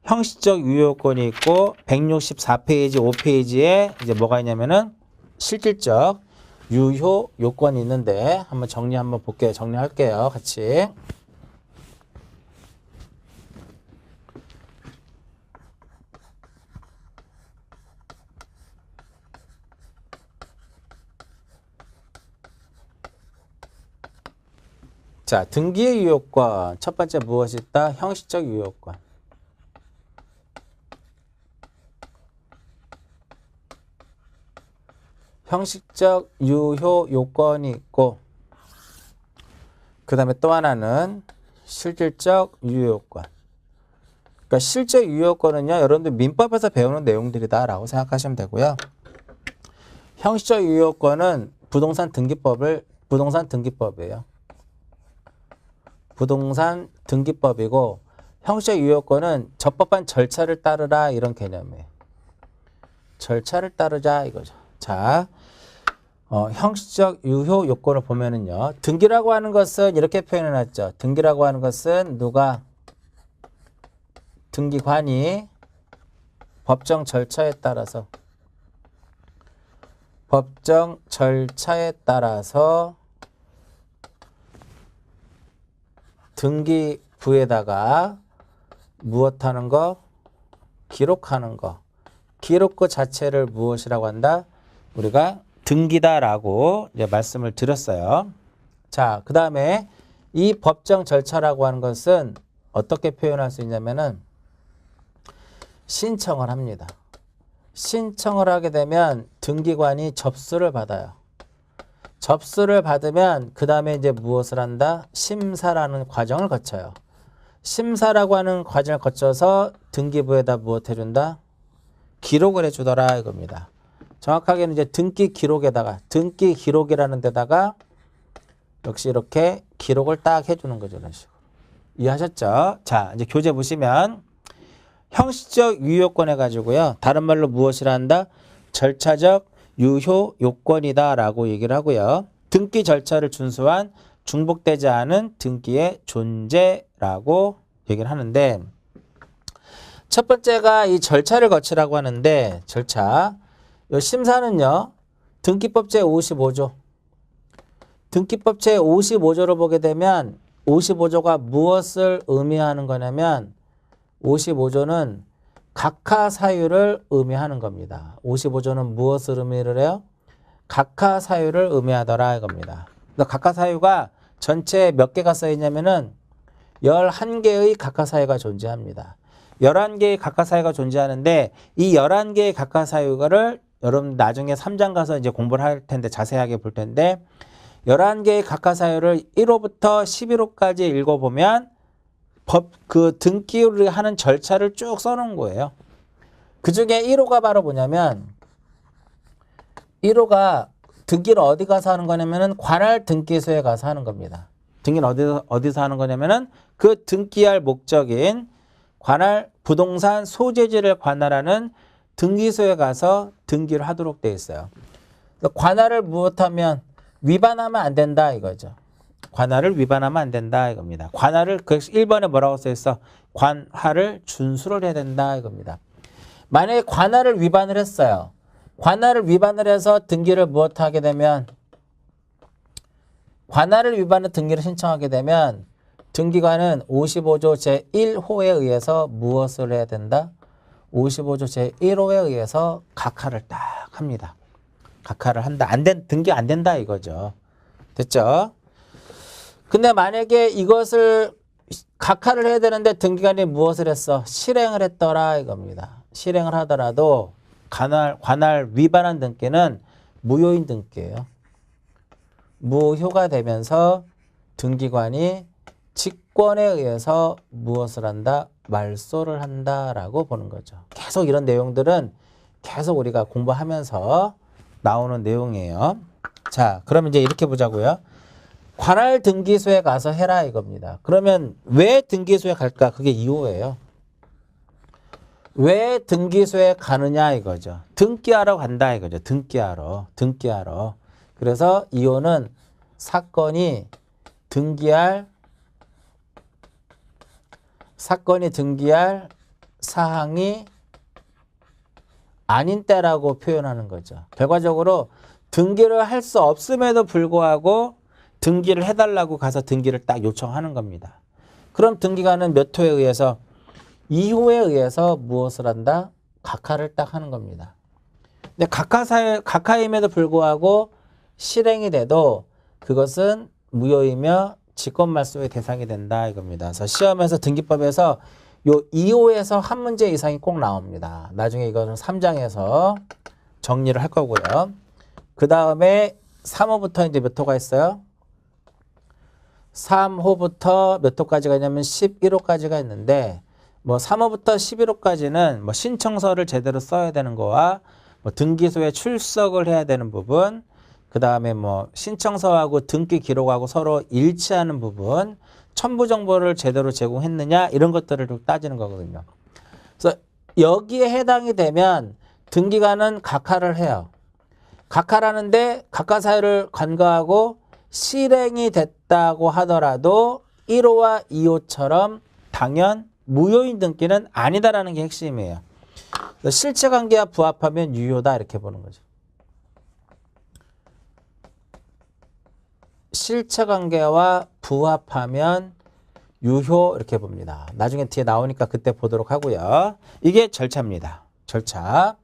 형식적 유효요건이 있고 164페이지 5페이지에 이제 뭐가 있냐면은 실질적 유효 요건이 있는데 한번 정리 한번 볼게요. 정리할게요. 같이. 자, 등기의 유효권. 첫 번째 무엇이 있다? 형식적 유효권. 형식적 유효 요건이 있고 그 다음에 또 하나는 실질적 유효요건. 그러니까 실제 유효요건은요, 여러분들 민법에서 배우는 내용들이다 라고 생각하시면 되고요. 형식적 유효요건은 부동산 등기법이에요. 부동산 등기법이고 형식적 유효요건은 적법한 절차를 따르라 이런 개념이에요. 절차를 따르자 이거죠. 자, 형식적 유효 요건을 보면은요, 등기라고 하는 것은 이렇게 표현해 놨죠. 등기라고 하는 것은 누가 등기관이 법정 절차에 따라서 등기부에다가 무엇하는 거? 기록하는 거. 기록부 자체를 무엇이라고 한다? 우리가 등기다라고 이제 말씀을 드렸어요. 자, 그 다음에 이 법정 절차라고 하는 것은 어떻게 표현할 수 있냐면은 신청을 합니다. 신청을 하게 되면 등기관이 접수를 받아요. 접수를 받으면 그 다음에 이제 무엇을 한다? 심사라는 과정을 거쳐요. 심사라고 하는 과정을 거쳐서 등기부에다 무엇 해준다? 기록을 해주더라 이겁니다. 정확하게는 이제 등기 기록이라는 데다가 역시 이렇게 기록을 딱 해주는 거죠. 이런 식으로. 이해하셨죠? 자, 이제 교재 보시면 형식적 유효요건 해가지고요. 다른 말로 무엇이라 한다? 절차적 유효 요건이다 라고 얘기를 하고요. 등기 절차를 준수한 중복되지 않은 등기의 존재라고 얘기를 하는데, 첫 번째가 이 절차를 거치라고 하는데, 절차. 이 심사는요, 등기법 제55조. 등기법 제55조를 보게 되면 55조가 무엇을 의미하는 거냐면 55조는 각하사유를 의미하는 겁니다. 55조는 무엇을 의미를 해요? 각하사유를 의미하더라 이겁니다. 각하사유가 전체 몇 개가 써있냐면은 11개의 각하사유가 존재합니다. 11개의 각하사유가 존재하는데 이 11개의 각하사유를 여러분 나중에 3장 가서 이제 공부를 할 텐데 자세하게 볼 텐데 11개의 각하사유를 1호부터 11호까지 읽어보면 등기를 하는 절차를 쭉 써놓은 거예요. 그 중에 1호가 바로 뭐냐면 1호가 등기를 어디 가서 하는 거냐면은 관할 등기소에 가서 하는 겁니다. 등기는 어디서 하는 거냐면은 그 등기할 목적인 관할 부동산 소재지를 관할하는 등기소에 가서 등기를 하도록 되어 있어요. 관할을 무엇하면 위반하면 안 된다 이거죠. 관할을 위반하면 안 된다 이겁니다. 관할을 1번에 뭐라고 써있어? 관할을 준수를 해야 된다 이겁니다. 만약에 관할을 위반을 했어요. 관할을 위반을 해서 등기를 무엇하게 되면 관할을 위반해 등기를 신청하게 되면 등기관은 55조 제1호에 의해서 무엇을 해야 된다? 55조 제1호에 의해서 각하를 딱 합니다. 각하를 한다. 등기 안 된다 이거죠. 됐죠? 근데 만약에 이것을 각하를 해야 되는데 등기관이 무엇을 했어? 실행을 했더라 이겁니다. 실행을 하더라도 관할 위반한 등기는 무효인 등기예요. 무효가 되면서 등기관이 직권에 의해서 무엇을 한다? 말소를 한다라고 보는 거죠. 계속 이런 내용들은 계속 우리가 공부하면서 나오는 내용이에요. 자, 그러면 이제 이렇게 보자고요. 관할 등기소에 가서 해라 이겁니다. 그러면 왜 등기소에 갈까? 그게 2호예요. 왜 등기소에 가느냐 이거죠. 등기하러 간다 이거죠. 등기하러. 그래서 2호는 사건이 등기할 사항이 아닌 때라고 표현하는 거죠. 결과적으로 등기를 할 수 없음에도 불구하고 등기를 해달라고 가서 등기를 딱 요청하는 겁니다. 그럼 등기관은 몇 호에 의해서? 2호에 의해서 무엇을 한다? 각하를 딱 하는 겁니다. 근데 각하임에도 불구하고 실행이 돼도 그것은 무효이며 직권말소의 대상이 된다 이겁니다. 그래서 시험에서 등기법에서 요 2호에서 한 문제 이상이 꼭 나옵니다. 나중에 이거는 3장에서 정리를 할 거고요. 그 다음에 3호부터 이제 몇 호가 있어요? 3호부터 몇 호까지가 있냐면 11호까지가 있는데 뭐 3호부터 11호까지는 뭐 신청서를 제대로 써야 되는 거와 뭐 등기소에 출석을 해야 되는 부분, 그 다음에 뭐 신청서하고 등기 기록하고 서로 일치하는 부분, 첨부 정보를 제대로 제공했느냐 이런 것들을 좀 따지는 거거든요. 그래서 여기에 해당이 되면 등기관은 각하를 해요. 각하라는데 각하 사유를 간과하고 실행이 됐다고 하더라도 1호와 2호처럼 당연 무효인 등기는 아니다라는 게 핵심이에요. 실체관계와 부합하면 유효다 이렇게 보는 거죠. 실체관계와 부합하면 유효 이렇게 봅니다. 나중에 뒤에 나오니까 그때 보도록 하고요. 이게 절차입니다. 절차.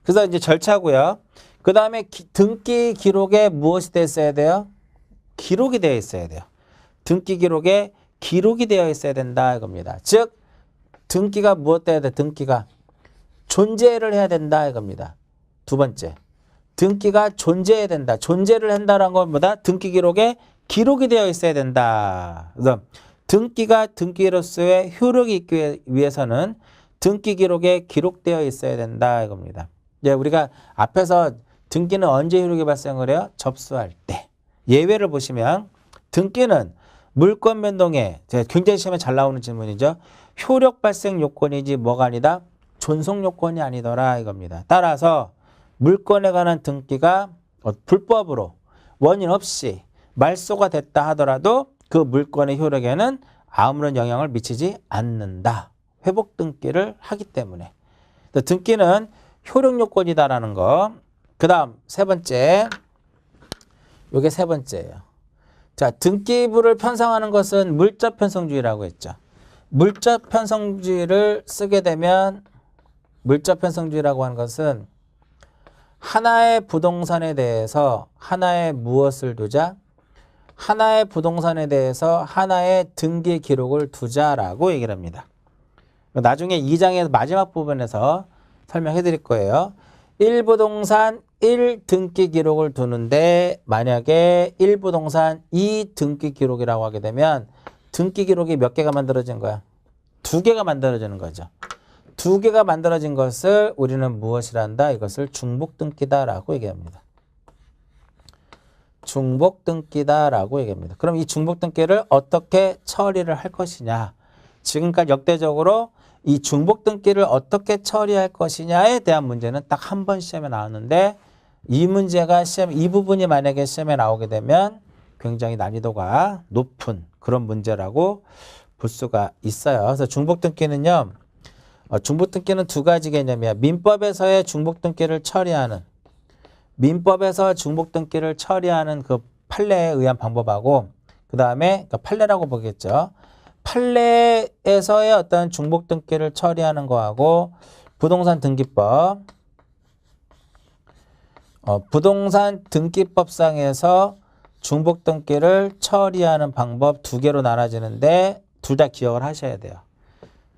그래서 이제 절차고요. 그 다음에 등기 기록에 무엇이 되어 있어야 돼요? 기록이 되어 있어야 돼요. 등기 기록에 기록이 되어 있어야 된다 이겁니다. 즉 등기가 무엇 돼야 돼? 등기가 존재를 해야 된다 이겁니다. 두 번째. 등기가 존재해야 된다. 존재를 한다는 건 뭐다? 등기 기록에 기록이 되어 있어야 된다. 그래서 등기가 등기로서의 효력이 있기 위해서는 등기 기록에 기록되어 있어야 된다 이겁니다. 이제 우리가 앞에서 등기는 언제 효력이 발생을 해요? 접수할 때. 예외를 보시면 등기는 물권 변동에 굉장히 시험에 잘 나오는 질문이죠. 효력 발생 요건이지 뭐가 아니다? 존속 요건이 아니더라 이겁니다. 따라서 물권에 관한 등기가 불법으로 원인 없이 말소가 됐다 하더라도 그 물권의 효력에는 아무런 영향을 미치지 않는다. 회복 등기를 하기 때문에. 등기는 효력 요건이다라는 거. 그 다음 세 번째. 이게 세 번째예요. 자, 등기부를 편성하는 것은 물적 편성주의라고 했죠. 물적 편성주의를 쓰게 되면 물적 편성주의라고 하는 것은 하나의 부동산에 대해서 하나의 무엇을 두자? 하나의 부동산에 대해서 하나의 등기 기록을 두자라고 얘기를 합니다. 나중에 2장의 마지막 부분에서 설명해 드릴 거예요. 1부동산 1등기 기록을 두는데 만약에 1부동산 2등기 기록이라고 하게 되면 등기 기록이 몇 개가 만들어진 거야? 2개가 만들어지는 거죠. 2개가 만들어진 것을 우리는 무엇이라 한다? 이것을 중복등기다라고 얘기합니다. 중복등기다라고 얘기합니다. 그럼 이 중복등기를 어떻게 처리를 할 것이냐? 지금까지 역대적으로 이 중복등기를 어떻게 처리할 것이냐에 대한 문제는 딱 한 번 시험에 나왔는데 이 문제가 이 부분이 만약에 시험에 나오게 되면 굉장히 난이도가 높은 그런 문제라고 볼 수가 있어요. 그래서 중복등기는요. 중복등기는 두 가지 개념이야. 민법에서의 중복등기를 처리하는 그 판례에 의한 방법하고 그 다음에 판례라고 보겠죠. 판례에서의 어떤 중복등기를 처리하는 거하고 부동산 등기법 부동산 등기법상에서 중복등기를 처리하는 방법 2개로 나눠지는데 둘 다 기억을 하셔야 돼요.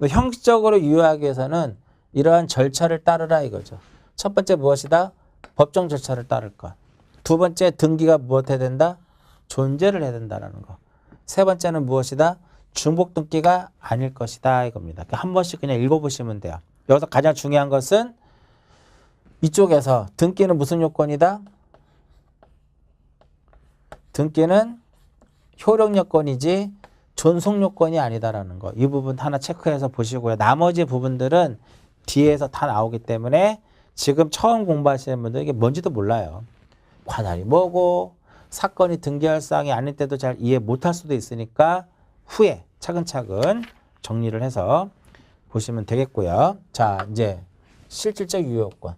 형식적으로 유효하기 위해서는 이러한 절차를 따르라 이거죠. 첫 번째 무엇이다? 법정 절차를 따를 것. 두 번째 등기가 무엇 해야 된다? 존재를 해야 된다는 거. 세 번째는 무엇이다? 중복등기가 아닐 것이다 이겁니다. 한 번씩 그냥 읽어보시면 돼요. 여기서 가장 중요한 것은 이쪽에서 등기는 무슨 요건이다? 등기는 효력 요건이지 존속 요건이 아니다라는 거. 이 부분 하나 체크해서 보시고요. 나머지 부분들은 뒤에서 다 나오기 때문에 지금 처음 공부하시는 분들 이게 뭔지도 몰라요. 관할이 뭐고 사건이 등기할 사항이 아닐 때도 잘 이해 못할 수도 있으니까 후에 차근차근 정리를 해서 보시면 되겠고요. 자, 이제 실질적 유효권.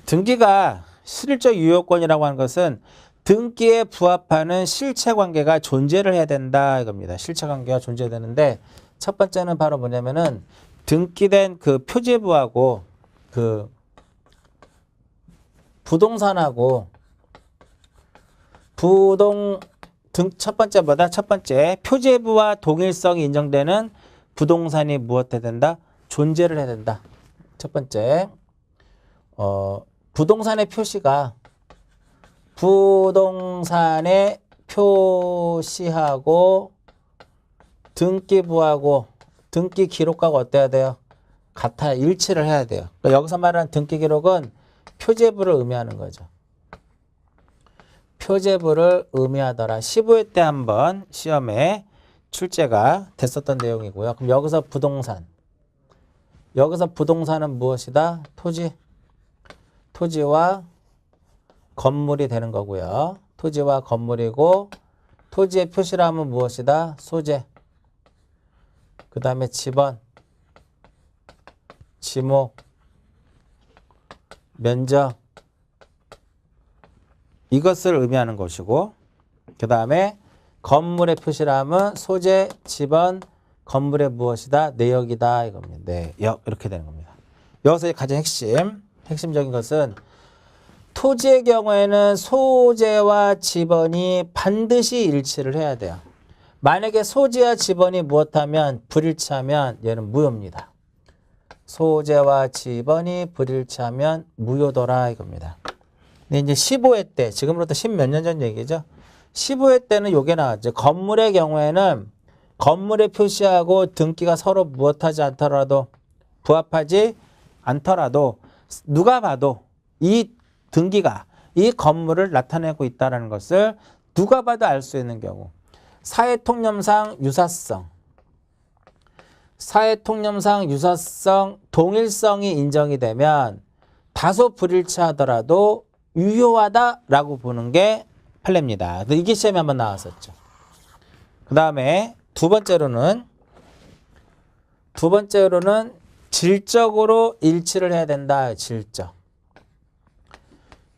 등기가 실질적 유효권이라고 하는 것은 등기에 부합하는 실체관계가 존재를 해야 된다 이겁니다. 실체관계가 존재되는데 첫 번째는 바로 뭐냐면은 등기된 그 표제부하고 그 부동산하고 첫 번째 뭐다? 첫 번째 표제부와 동일성이 인정되는 부동산이 무엇해야 된다? 존재를 해야 된다. 첫 번째 부동산의 표시가 부동산의 표시하고 등기부하고 등기 기록하고 어때야 돼요? 같아 일치를 해야 돼요. 그러니까 여기서 말하는 등기 기록은 표제부를 의미하는 거죠. 표제부를 의미하더라. 15회 때 한번 시험에 출제가 됐었던 내용이고요. 그럼 여기서 부동산. 여기서 부동산은 무엇이다? 토지. 토지와 건물이 되는 거고요. 토지와 건물이고 토지의 표시라면 무엇이다? 소재. 그 다음에 지번, 지목, 면적 이것을 의미하는 것이고 그 다음에 건물의 표시라면 소재, 지번, 건물의 무엇이다? 내역이다 이겁니다. 내역 이렇게 되는 겁니다. 여기서 가장 핵심적인 것은 토지의 경우에는 소재와 지번이 반드시 일치를 해야 돼요. 만약에 소재와 지번이 무엇하면 불일치하면 얘는 무효입니다. 소재와 지번이 불일치하면 무효더라 이겁니다. 근데 이제 15회 때 지금으로부터 10몇 년 전 얘기죠. 15회 때는 요게 나왔죠. 건물의 경우에는 건물의 표시하고 등기가 서로 무엇하지 않더라도 부합하지 않더라도 누가 봐도 이 등기가 이 건물을 나타내고 있다는 것을 누가 봐도 알 수 있는 경우 사회통념상 유사성 동일성이 인정이 되면 다소 불일치하더라도 유효하다라고 보는 게 판례입니다. 이게 시험에 한번 나왔었죠. 그 다음에 두 번째로는 질적으로 일치를 해야 된다.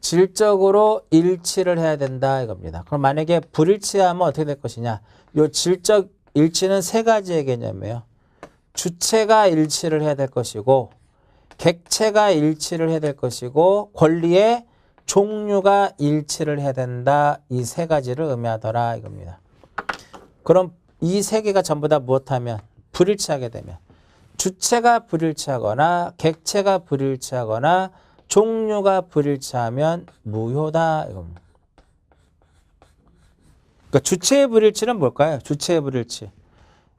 질적으로 일치를 해야 된다 이겁니다. 그럼 만약에 불일치하면 어떻게 될 것이냐? 요 질적 일치는 세 가지의 개념이에요. 주체가 일치를 해야 될 것이고 객체가 일치를 해야 될 것이고 권리의 종류가 일치를 해야 된다. 이 세 가지를 의미하더라 이겁니다. 그럼 이 세 개가 전부 다 무엇하면 불일치하게 되면 주체가 불일치하거나 객체가 불일치하거나 종류가 불일치하면 무효다 이겁니다. 그러니까 주체의 불일치는 뭘까요? 주체의 불일치.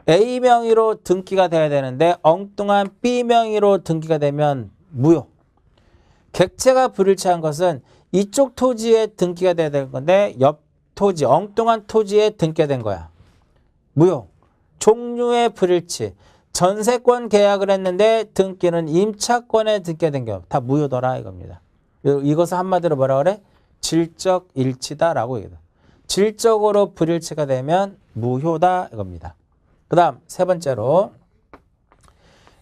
A 명의로 등기가 돼야 되는데 엉뚱한 B 명의로 등기가 되면 무효. 객체가 불일치한 것은 이쪽 토지에 등기가 돼야 될 건데 옆 토지, 엉뚱한 토지에 등기가 된 거야. 무효. 종류의 불일치. 전세권 계약을 했는데 등기는 임차권에 등기가 된 경우 다 무효더라 이겁니다. 이것을 한마디로 뭐라 그래? 질적 일치다라고 얘기해요. 질적으로 불일치가 되면 무효다 이겁니다. 그 다음 세 번째로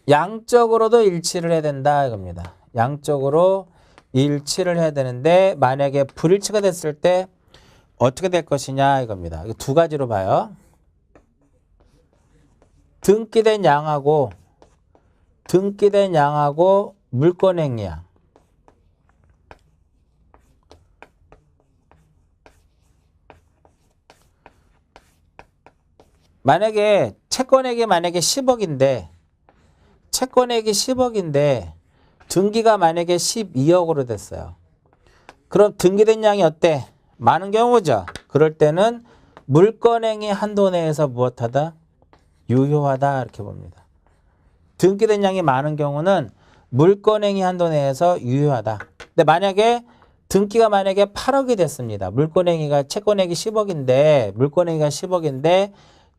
양적으로도 일치를 해야 된다 이겁니다. 양적으로 일치를 해야 되는데 만약에 불일치가 됐을 때 어떻게 될 것이냐 이겁니다. 두 가지로 봐요. 등기된 양하고 물권행위양. 만약에 채권액이 만약에 10억인데 등기가 만약에 12억으로 됐어요. 그럼 등기된 양이 어때? 많은 경우죠. 그럴 때는 물권행위 한도 내에서 무엇하다? 유효하다 이렇게 봅니다. 등기된 양이 많은 경우는 물권행위 한도 내에서 유효하다. 근데 만약에 등기가 만약에 8억이 됐습니다. 물권행위가 채권액이 10억인데 물권행위가 10억인데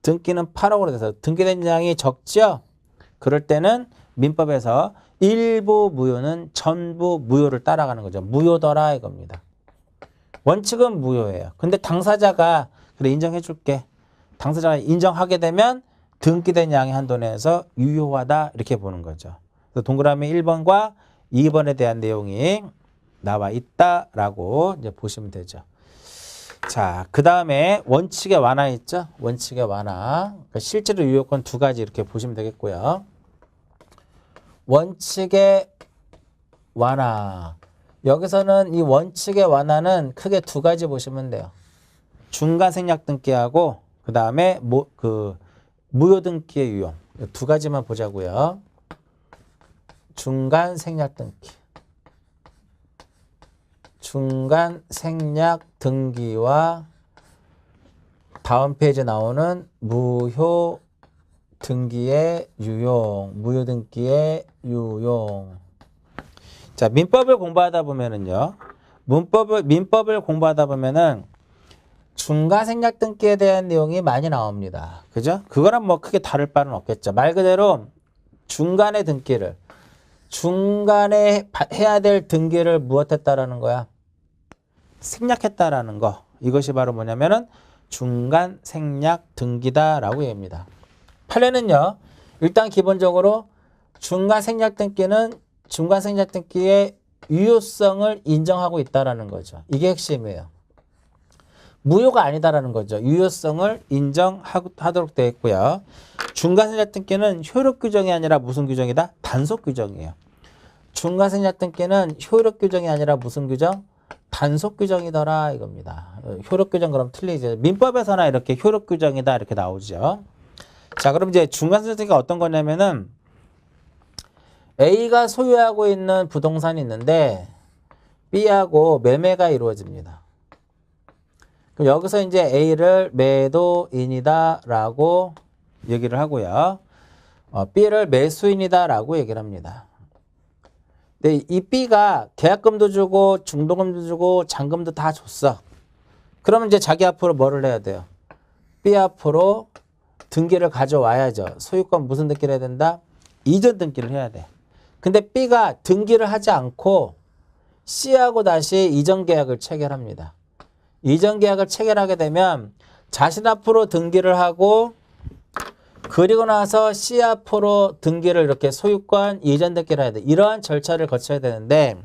등기는 8억으로 돼서 등기된 양이 적죠? 그럴 때는 민법에서 일부 무효는 전부 무효를 따라가는 거죠. 무효더라 이겁니다. 원칙은 무효예요. 근데 당사자가 그래 인정해 줄게. 당사자가 인정하게 되면 등기된 양의 한도 내에서 유효하다 이렇게 보는 거죠. 그래서 동그라미 1번과 2번에 대한 내용이 나와 있다라고 이제 보시면 되죠. 자, 그 다음에 원칙의 완화 있죠? 원칙의 완화. 그러니까 실제로 유효권 두 가지 이렇게 보시면 되겠고요. 원칙의 완화. 여기서는 이 원칙의 완화는 크게 두 가지 보시면 돼요. 중간 생략 등기하고 그 다음에 무효 등기의 유용. 두 가지만 보자고요. 중간 생략 등기. 중간 생략 등기와 다음 페이지에 나오는 무효 등기의 유용. 무효 등기의 유용. 자, 민법을 공부하다 보면은요. 민법을 공부하다 보면은 중간 생략 등기에 대한 내용이 많이 나옵니다. 그죠? 그거랑 뭐 크게 다를 바는 없겠죠. 말 그대로 중간에 해야 될 등기를 무엇했다라는 거야? 생략했다라는 거. 이것이 바로 뭐냐면은 중간 생략 등기다라고 얘기합니다. 판례는요. 일단 기본적으로 중간 생략 등기는 중간 생략 등기의 유효성을 인정하고 있다라는 거죠. 이게 핵심이에요. 무효가 아니다라는 거죠. 유효성을 인정하도록 되어 있고요. 중간 생략 등기는 효력 규정이 아니라 무슨 규정이다? 단속 규정이에요. 중간 생략 등기는 효력 규정이 아니라 무슨 규정? 단속 규정이더라 이겁니다. 효력 규정 그럼 틀리죠. 민법에서나 이렇게 효력 규정이다 이렇게 나오죠. 자, 그럼 이제 중간 생략 등기가 어떤 거냐면은 A가 소유하고 있는 부동산이 있는데 B하고 매매가 이루어집니다. 그럼 여기서 이제 A를 매도인이다라고 얘기를 하고요. B를 매수인이다라고 얘기를 합니다. 근데 이 B가 계약금도 주고 중도금도 주고 잔금도 다 줬어. 그러면 이제 자기 앞으로 뭐를 해야 돼요? B 앞으로 등기를 가져와야죠. 소유권 무슨 등기를 해야 된다? 이전 등기를 해야 돼. 근데 B가 등기를 하지 않고 C하고 다시 이전 계약을 체결합니다. 이전 계약을 체결하게 되면 자신 앞으로 등기를 하고 그리고 나서 C 앞으로 등기를 이렇게 소유권 이전 등기를 해야 돼. 이러한 절차를 거쳐야 되는데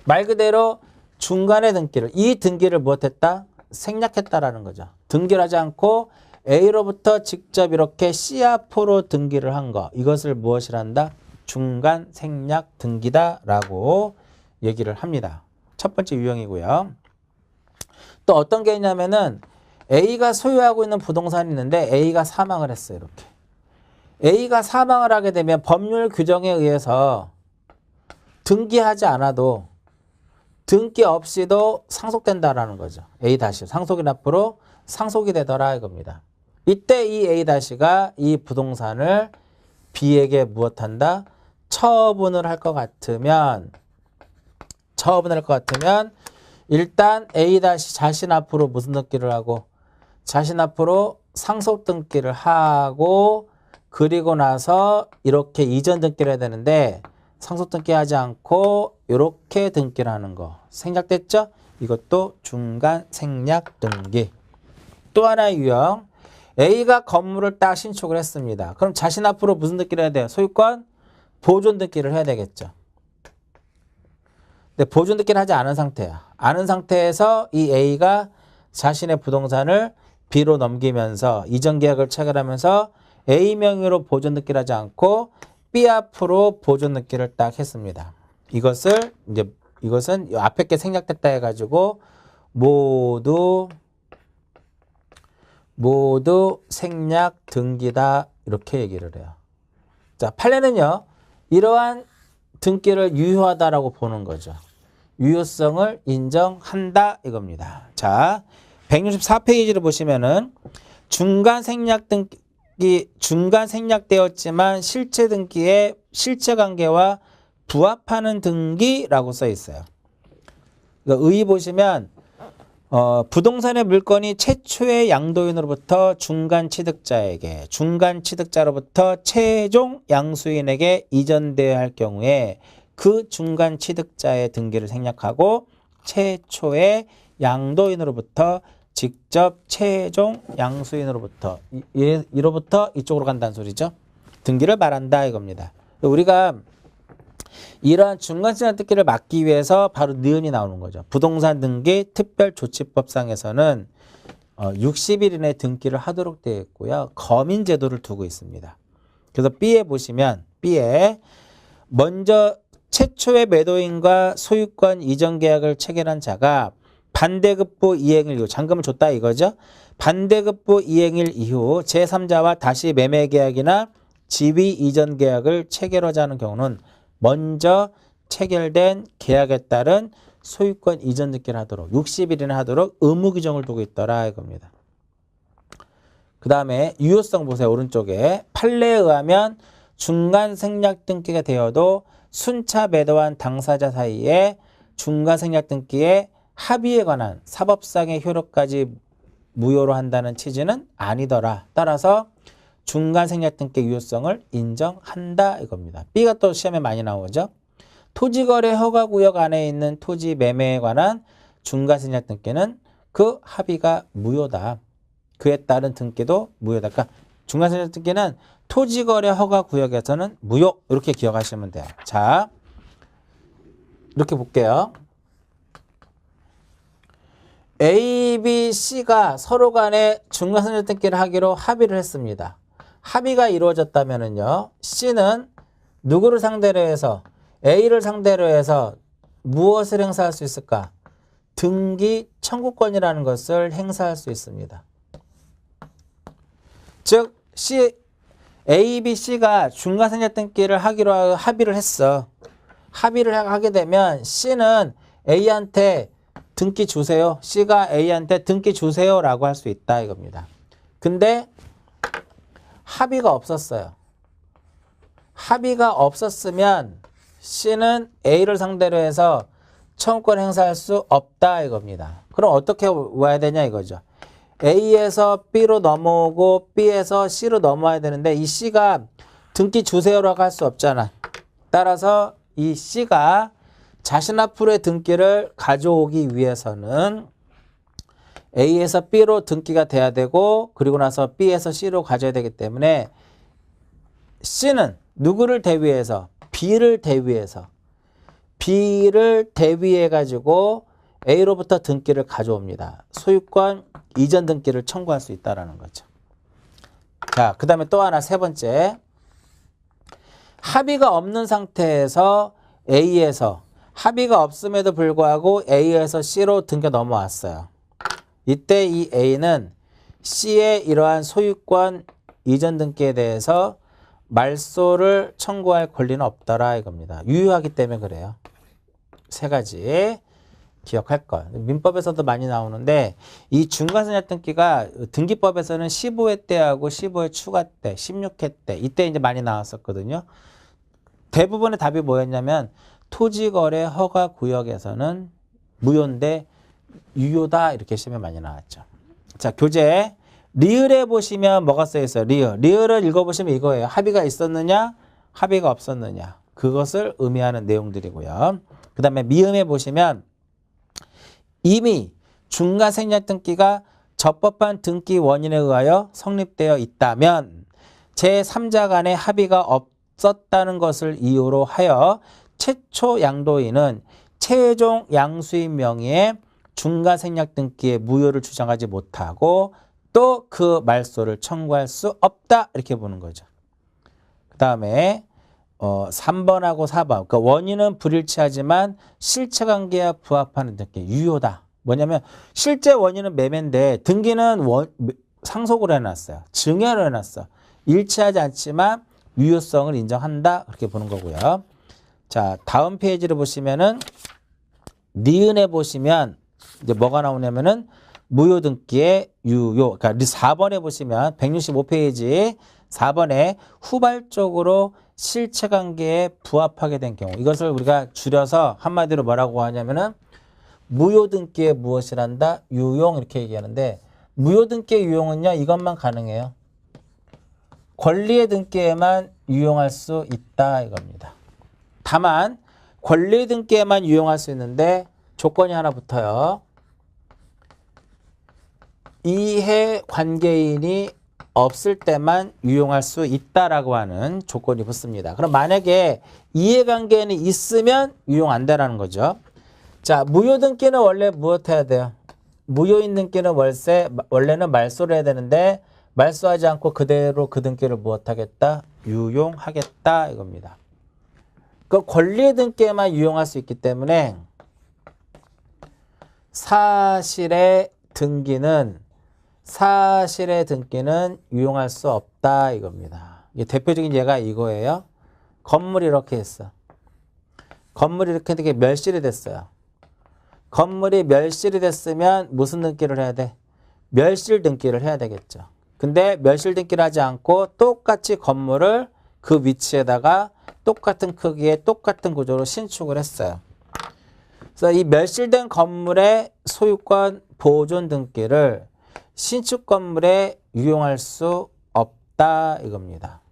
말 그대로 중간에 이 등기를 무엇했다? 생략했다라는 거죠. 등기를 하지 않고 A로부터 직접 이렇게 C 앞으로 등기를 한 거. 이것을 무엇이라 한다? 중간 생략 등기다라고 얘기를 합니다. 첫 번째 유형이고요. 또 어떤 게 있냐면은 A가 소유하고 있는 부동산이 있는데 A가 사망을 했어요. 이렇게. A가 사망을 하게 되면 법률 규정에 의해서 등기하지 않아도 등기 없이도 상속된다라는 거죠. A 다시 상속인 앞으로 상속이 되더라 이겁니다. 이때 이 A 다시가 이 부동산을 B에게 무엇한다? 처분을 할 것 같으면 일단 A 다시 자신 앞으로 무슨 등기를 하고 자신 앞으로 상속 등기를 하고 그리고 나서 이렇게 이전 등기를 해야 되는데 상속 등기하지 않고 이렇게 등기를 하는 거 생략됐죠? 이것도 중간 생략 등기. 또 하나의 유형. A가 건물을 딱 신축을 했습니다. 그럼 자신 앞으로 무슨 등기를 해야 돼요? 소유권 보존 등기를 해야 되겠죠. 근데 보존 등기를 하지 않은 상태야. 않은 상태에서 이 A가 자신의 부동산을 B로 넘기면서 이전 계약을 체결하면서 A 명의로 보존 등기를 하지 않고 B 앞으로 보존 등기를 딱 했습니다. 이것은 앞에 게 생략됐다 해가지고 모두 생략 등기다 이렇게 얘기를 해요. 자, 판례는요. 이러한 등기를 유효하다라고 보는 거죠. 유효성을 인정한다 이겁니다. 자, 164페이지를 보시면은 중간 생략되었지만 실체 등기의 실체 관계와 부합하는 등기라고 써 있어요. 그러니까 의 보시면 부동산의 물건이 최초의 양도인으로부터 중간 취득자에게, 중간 취득자로부터 최종 양수인에게 이전되어야 할 경우에 그 중간 취득자의 등기를 생략하고 최초의 양도인으로부터 직접 최종 양수인으로부터 이로부터 이쪽으로 간다는 소리죠. 등기를 말한다 이겁니다. 우리가 이러한 중간시장 등기를 막기 위해서 바로 니은이 나오는 거죠. 부동산 등기 특별조치법상에서는 60일 이내 등기를 하도록 되어 있고요. 검인 제도를 두고 있습니다. 그래서 B에 보시면 B에 먼저 최초의 매도인과 소유권 이전 계약을 체결한 자가 반대급부 이행일 이후, 잔금을 줬다 이거죠. 반대급부 이행일 이후 제3자와 다시 매매 계약이나 지위 이전 계약을 체결하자 하는 경우는 먼저 체결된 계약에 따른 소유권 이전 등기를 하도록 60일이나 하도록 의무 규정을 두고 있더라 이겁니다. 그 다음에 유효성 보세요. 오른쪽에 판례에 의하면 중간 생략 등기가 되어도 순차 매도한 당사자 사이에 중간 생략 등기의 합의에 관한 사법상의 효력까지 무효로 한다는 취지는 아니더라. 따라서 중간 생략 등기 유효성을 인정한다 이겁니다. B가 또 시험에 많이 나오죠. 토지거래 허가구역 안에 있는 토지 매매에 관한 중간 생략 등기는 그 합의가 무효다. 그에 따른 등기도 무효다. 그러니까 중간 생략 등기는 토지거래 허가구역에서는 무효. 이렇게 기억하시면 돼요. 자, 이렇게 볼게요. A, B, C가 서로 간에 중간 생략 등기를 하기로 합의를 했습니다. 합의가 이루어졌다면은요, C는 누구를 상대로 해서 A를 상대로 해서 무엇을 행사할 수 있을까? 등기 청구권이라는 것을 행사할 수 있습니다. 즉 A, B, C가 중간 생략 등기를 하기로 합의를 했어. 합의를 하게 되면 C는 A한테 등기 주세요. C가 A한테 등기 주세요 라고 할 수 있다 이겁니다. 근데 합의가 없었어요. 합의가 없었으면 C는 A를 상대로 해서 청구권 행사할 수 없다 이겁니다. 그럼 어떻게 와야 되냐 이거죠. A에서 B로 넘어오고 B에서 C로 넘어와야 되는데 이 C가 등기 주세요라고 할 수 없잖아. 따라서 이 C가 자신 앞으로의 등기를 가져오기 위해서는 A에서 B로 등기가 돼야 되고 그리고 나서 B에서 C로 가져야 되기 때문에 C는 누구를 대위해서? B를 대위해서 B를 대위해 가지고 A로부터 등기를 가져옵니다. 소유권 이전 등기를 청구할 수 있다는 거죠. 자, 그 다음에 또 하나 세 번째. 합의가 없는 상태에서 A에서 합의가 없음에도 불구하고 A에서 C로 등기가 넘어왔어요. 이때 이 A는 C의 이러한 소유권 이전 등기에 대해서 말소를 청구할 권리는 없더라 이겁니다. 유효하기 때문에 그래요. 세 가지 기억할 것. 민법에서도 많이 나오는데 이 중간생략 등기가 등기법에서는 15회 때하고 15회 추가 때, 16회 때 이때 이제 많이 나왔었거든요. 대부분의 답이 뭐였냐면 토지거래 허가 구역에서는 무효인데 유효다 이렇게 시험에 많이 나왔죠. 자, 교재 리을에 보시면 뭐가 써 있어요? 리을을 읽어보시면 이거예요. 합의가 있었느냐 합의가 없었느냐 그것을 의미하는 내용들이고요. 그 다음에 미음에 보시면 이미 중간 생략 등기가 적법한 등기 원인에 의하여 성립되어 있다면 제3자 간의 합의가 없었다는 것을 이유로 하여 최초 양도인은 최종 양수인 명의의 중간 생략 등기의 무효를 주장하지 못하고 또 그 말소를 청구할 수 없다 이렇게 보는 거죠. 그 다음에 3번하고 4번 그러니까 원인은 불일치하지만 실체관계와 부합하는 등기 유효다. 뭐냐면 실제 원인은 매매인데 등기는 상속으로 해놨어요. 증여를 해놨어. 일치하지 않지만 유효성을 인정한다 그렇게 보는 거고요. 자, 다음 페이지를 보시면은 니은에 보시면 이제 뭐가 나오냐면은 무효 등기의 유효. 그러니까 4번에 보시면 165페이지 4번에 후발적으로 실체관계에 부합하게 된 경우 이것을 우리가 줄여서 한마디로 뭐라고 하냐면은 무효등기에 무엇이란다? 유용 이렇게 얘기하는데 무효등기의 유용은요. 이것만 가능해요. 권리의 등기에만 유용할 수 있다 이겁니다. 다만 권리의 등기에만 유용할 수 있는데 조건이 하나 붙어요. 이해관계인이 없을 때만 유용할 수 있다라고 하는 조건이 붙습니다. 그럼 만약에 이해관계인이 있으면 유용 안 되라는 거죠. 자, 무효등기는 원래 무엇 해야 돼요? 무효인 등기는 원래는 말소를 해야 되는데 말소하지 않고 그대로 그 등기를 무엇하겠다? 유용하겠다 이겁니다. 그 권리의 등기에만 유용할 수 있기 때문에 사실의 등기는 유용할 수 없다 이겁니다. 이게 대표적인 예가 이거예요. 건물이 이렇게 했어. 건물이 이렇게 되게 멸실이 됐어요. 건물이 멸실이 됐으면 무슨 등기를 해야 돼? 멸실 등기를 해야 되겠죠. 근데 멸실 등기를 하지 않고 똑같이 건물을 그 위치에다가 똑같은 크기에 똑같은 구조로 신축을 했어요. 그래서 이 멸실된 건물의 소유권 보존 등기를 신축 건물에 유용할 수 없다 이겁니다.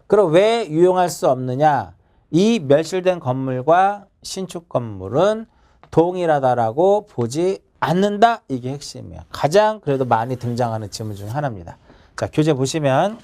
그럼 왜 유용할 수 없느냐? 이 멸실된 건물과 신축 건물은 동일하다라고 보지 않는다. 이게 핵심이에요. 가장 그래도 많이 등장하는 지문 중 하나입니다. 자, 교재 보시면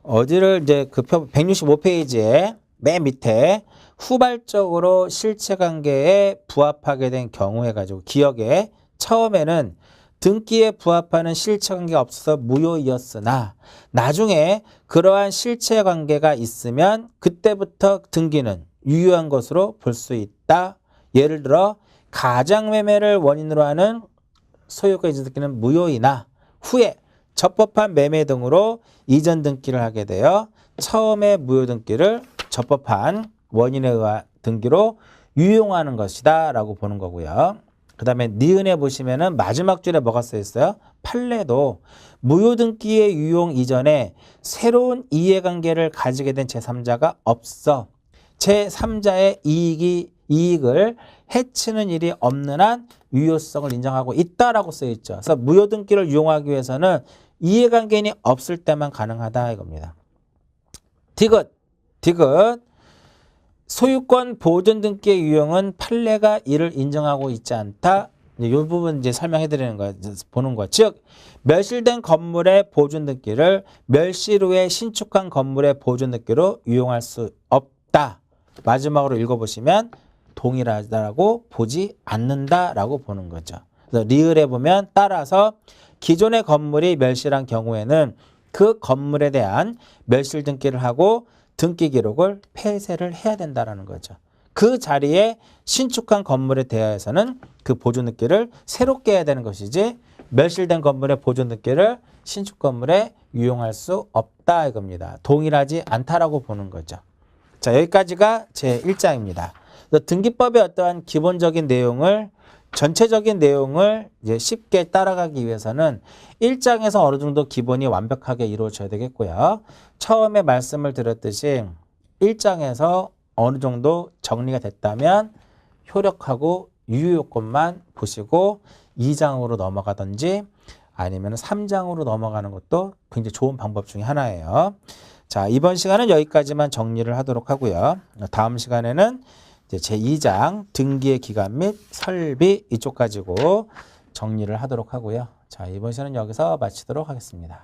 어디를 이제 그 165페이지에 맨 밑에 후발적으로 실체관계에 부합하게 된 경우 해가지고 기억에 처음에는 등기에 부합하는 실체관계가 없어서 무효이었으나 나중에 그러한 실체관계가 있으면 그때부터 등기는 유효한 것으로 볼 수 있다. 예를 들어 가장매매를 원인으로 하는 소유권 이전 등기는 무효이나 후에 적법한 매매 등으로 이전 등기를 하게 되어 처음에 무효 등기를 적법한 원인에 의한 등기로 유용하는 것이다 라고 보는 거고요. 그 다음에 니은에 보시면은 마지막 줄에 뭐가 써 있어요? 판례도 무효 등기의 유용 이전에 새로운 이해관계를 가지게 된 제3자가 없어 제3자의 이익을 해치는 일이 없는 한 유효성을 인정하고 있다라고 써 있죠. 그래서 무효 등기를 유용하기 위해서는 이해관계인이 없을 때만 가능하다 이겁니다. 디귿 소유권 보존 등기의 유용은 판례가 이를 인정하고 있지 않다. 이 부분 이제 설명해 드리는 거 보는 거. 즉 멸실된 건물의 보존 등기를 멸실 후에 신축한 건물의 보존 등기로 유용할 수 없다. 마지막으로 읽어보시면 동일하다라고 보지 않는다라고 보는 거죠. 그래서 리을에 보면 따라서 기존의 건물이 멸실한 경우에는 그 건물에 대한 멸실 등기를 하고 등기 기록을 폐쇄를 해야 된다라는 거죠. 그 자리에 신축한 건물에 대하여서는 그 보존 등기를 새롭게 해야 되는 것이지 멸실된 건물의 보존 등기를 신축 건물에 유용할 수 없다 이겁니다. 동일하지 않다라고 보는 거죠. 자, 여기까지가 제 1장입니다. 등기법의 어떠한 기본적인 내용을 전체적인 내용을 이제 쉽게 따라가기 위해서는 1장에서 어느 정도 기본이 완벽하게 이루어져야 되겠고요. 처음에 말씀을 드렸듯이 1장에서 어느 정도 정리가 됐다면 효력하고 유효요건만 보시고 2장으로 넘어가든지 아니면 3장으로 넘어가는 것도 굉장히 좋은 방법 중에 하나예요. 자, 이번 시간은 여기까지만 정리를 하도록 하고요. 다음 시간에는 이제 제2장 등기의 기간 및 설비 이쪽 가지고 정리를 하도록 하고요. 자, 이번 시간은 여기서 마치도록 하겠습니다.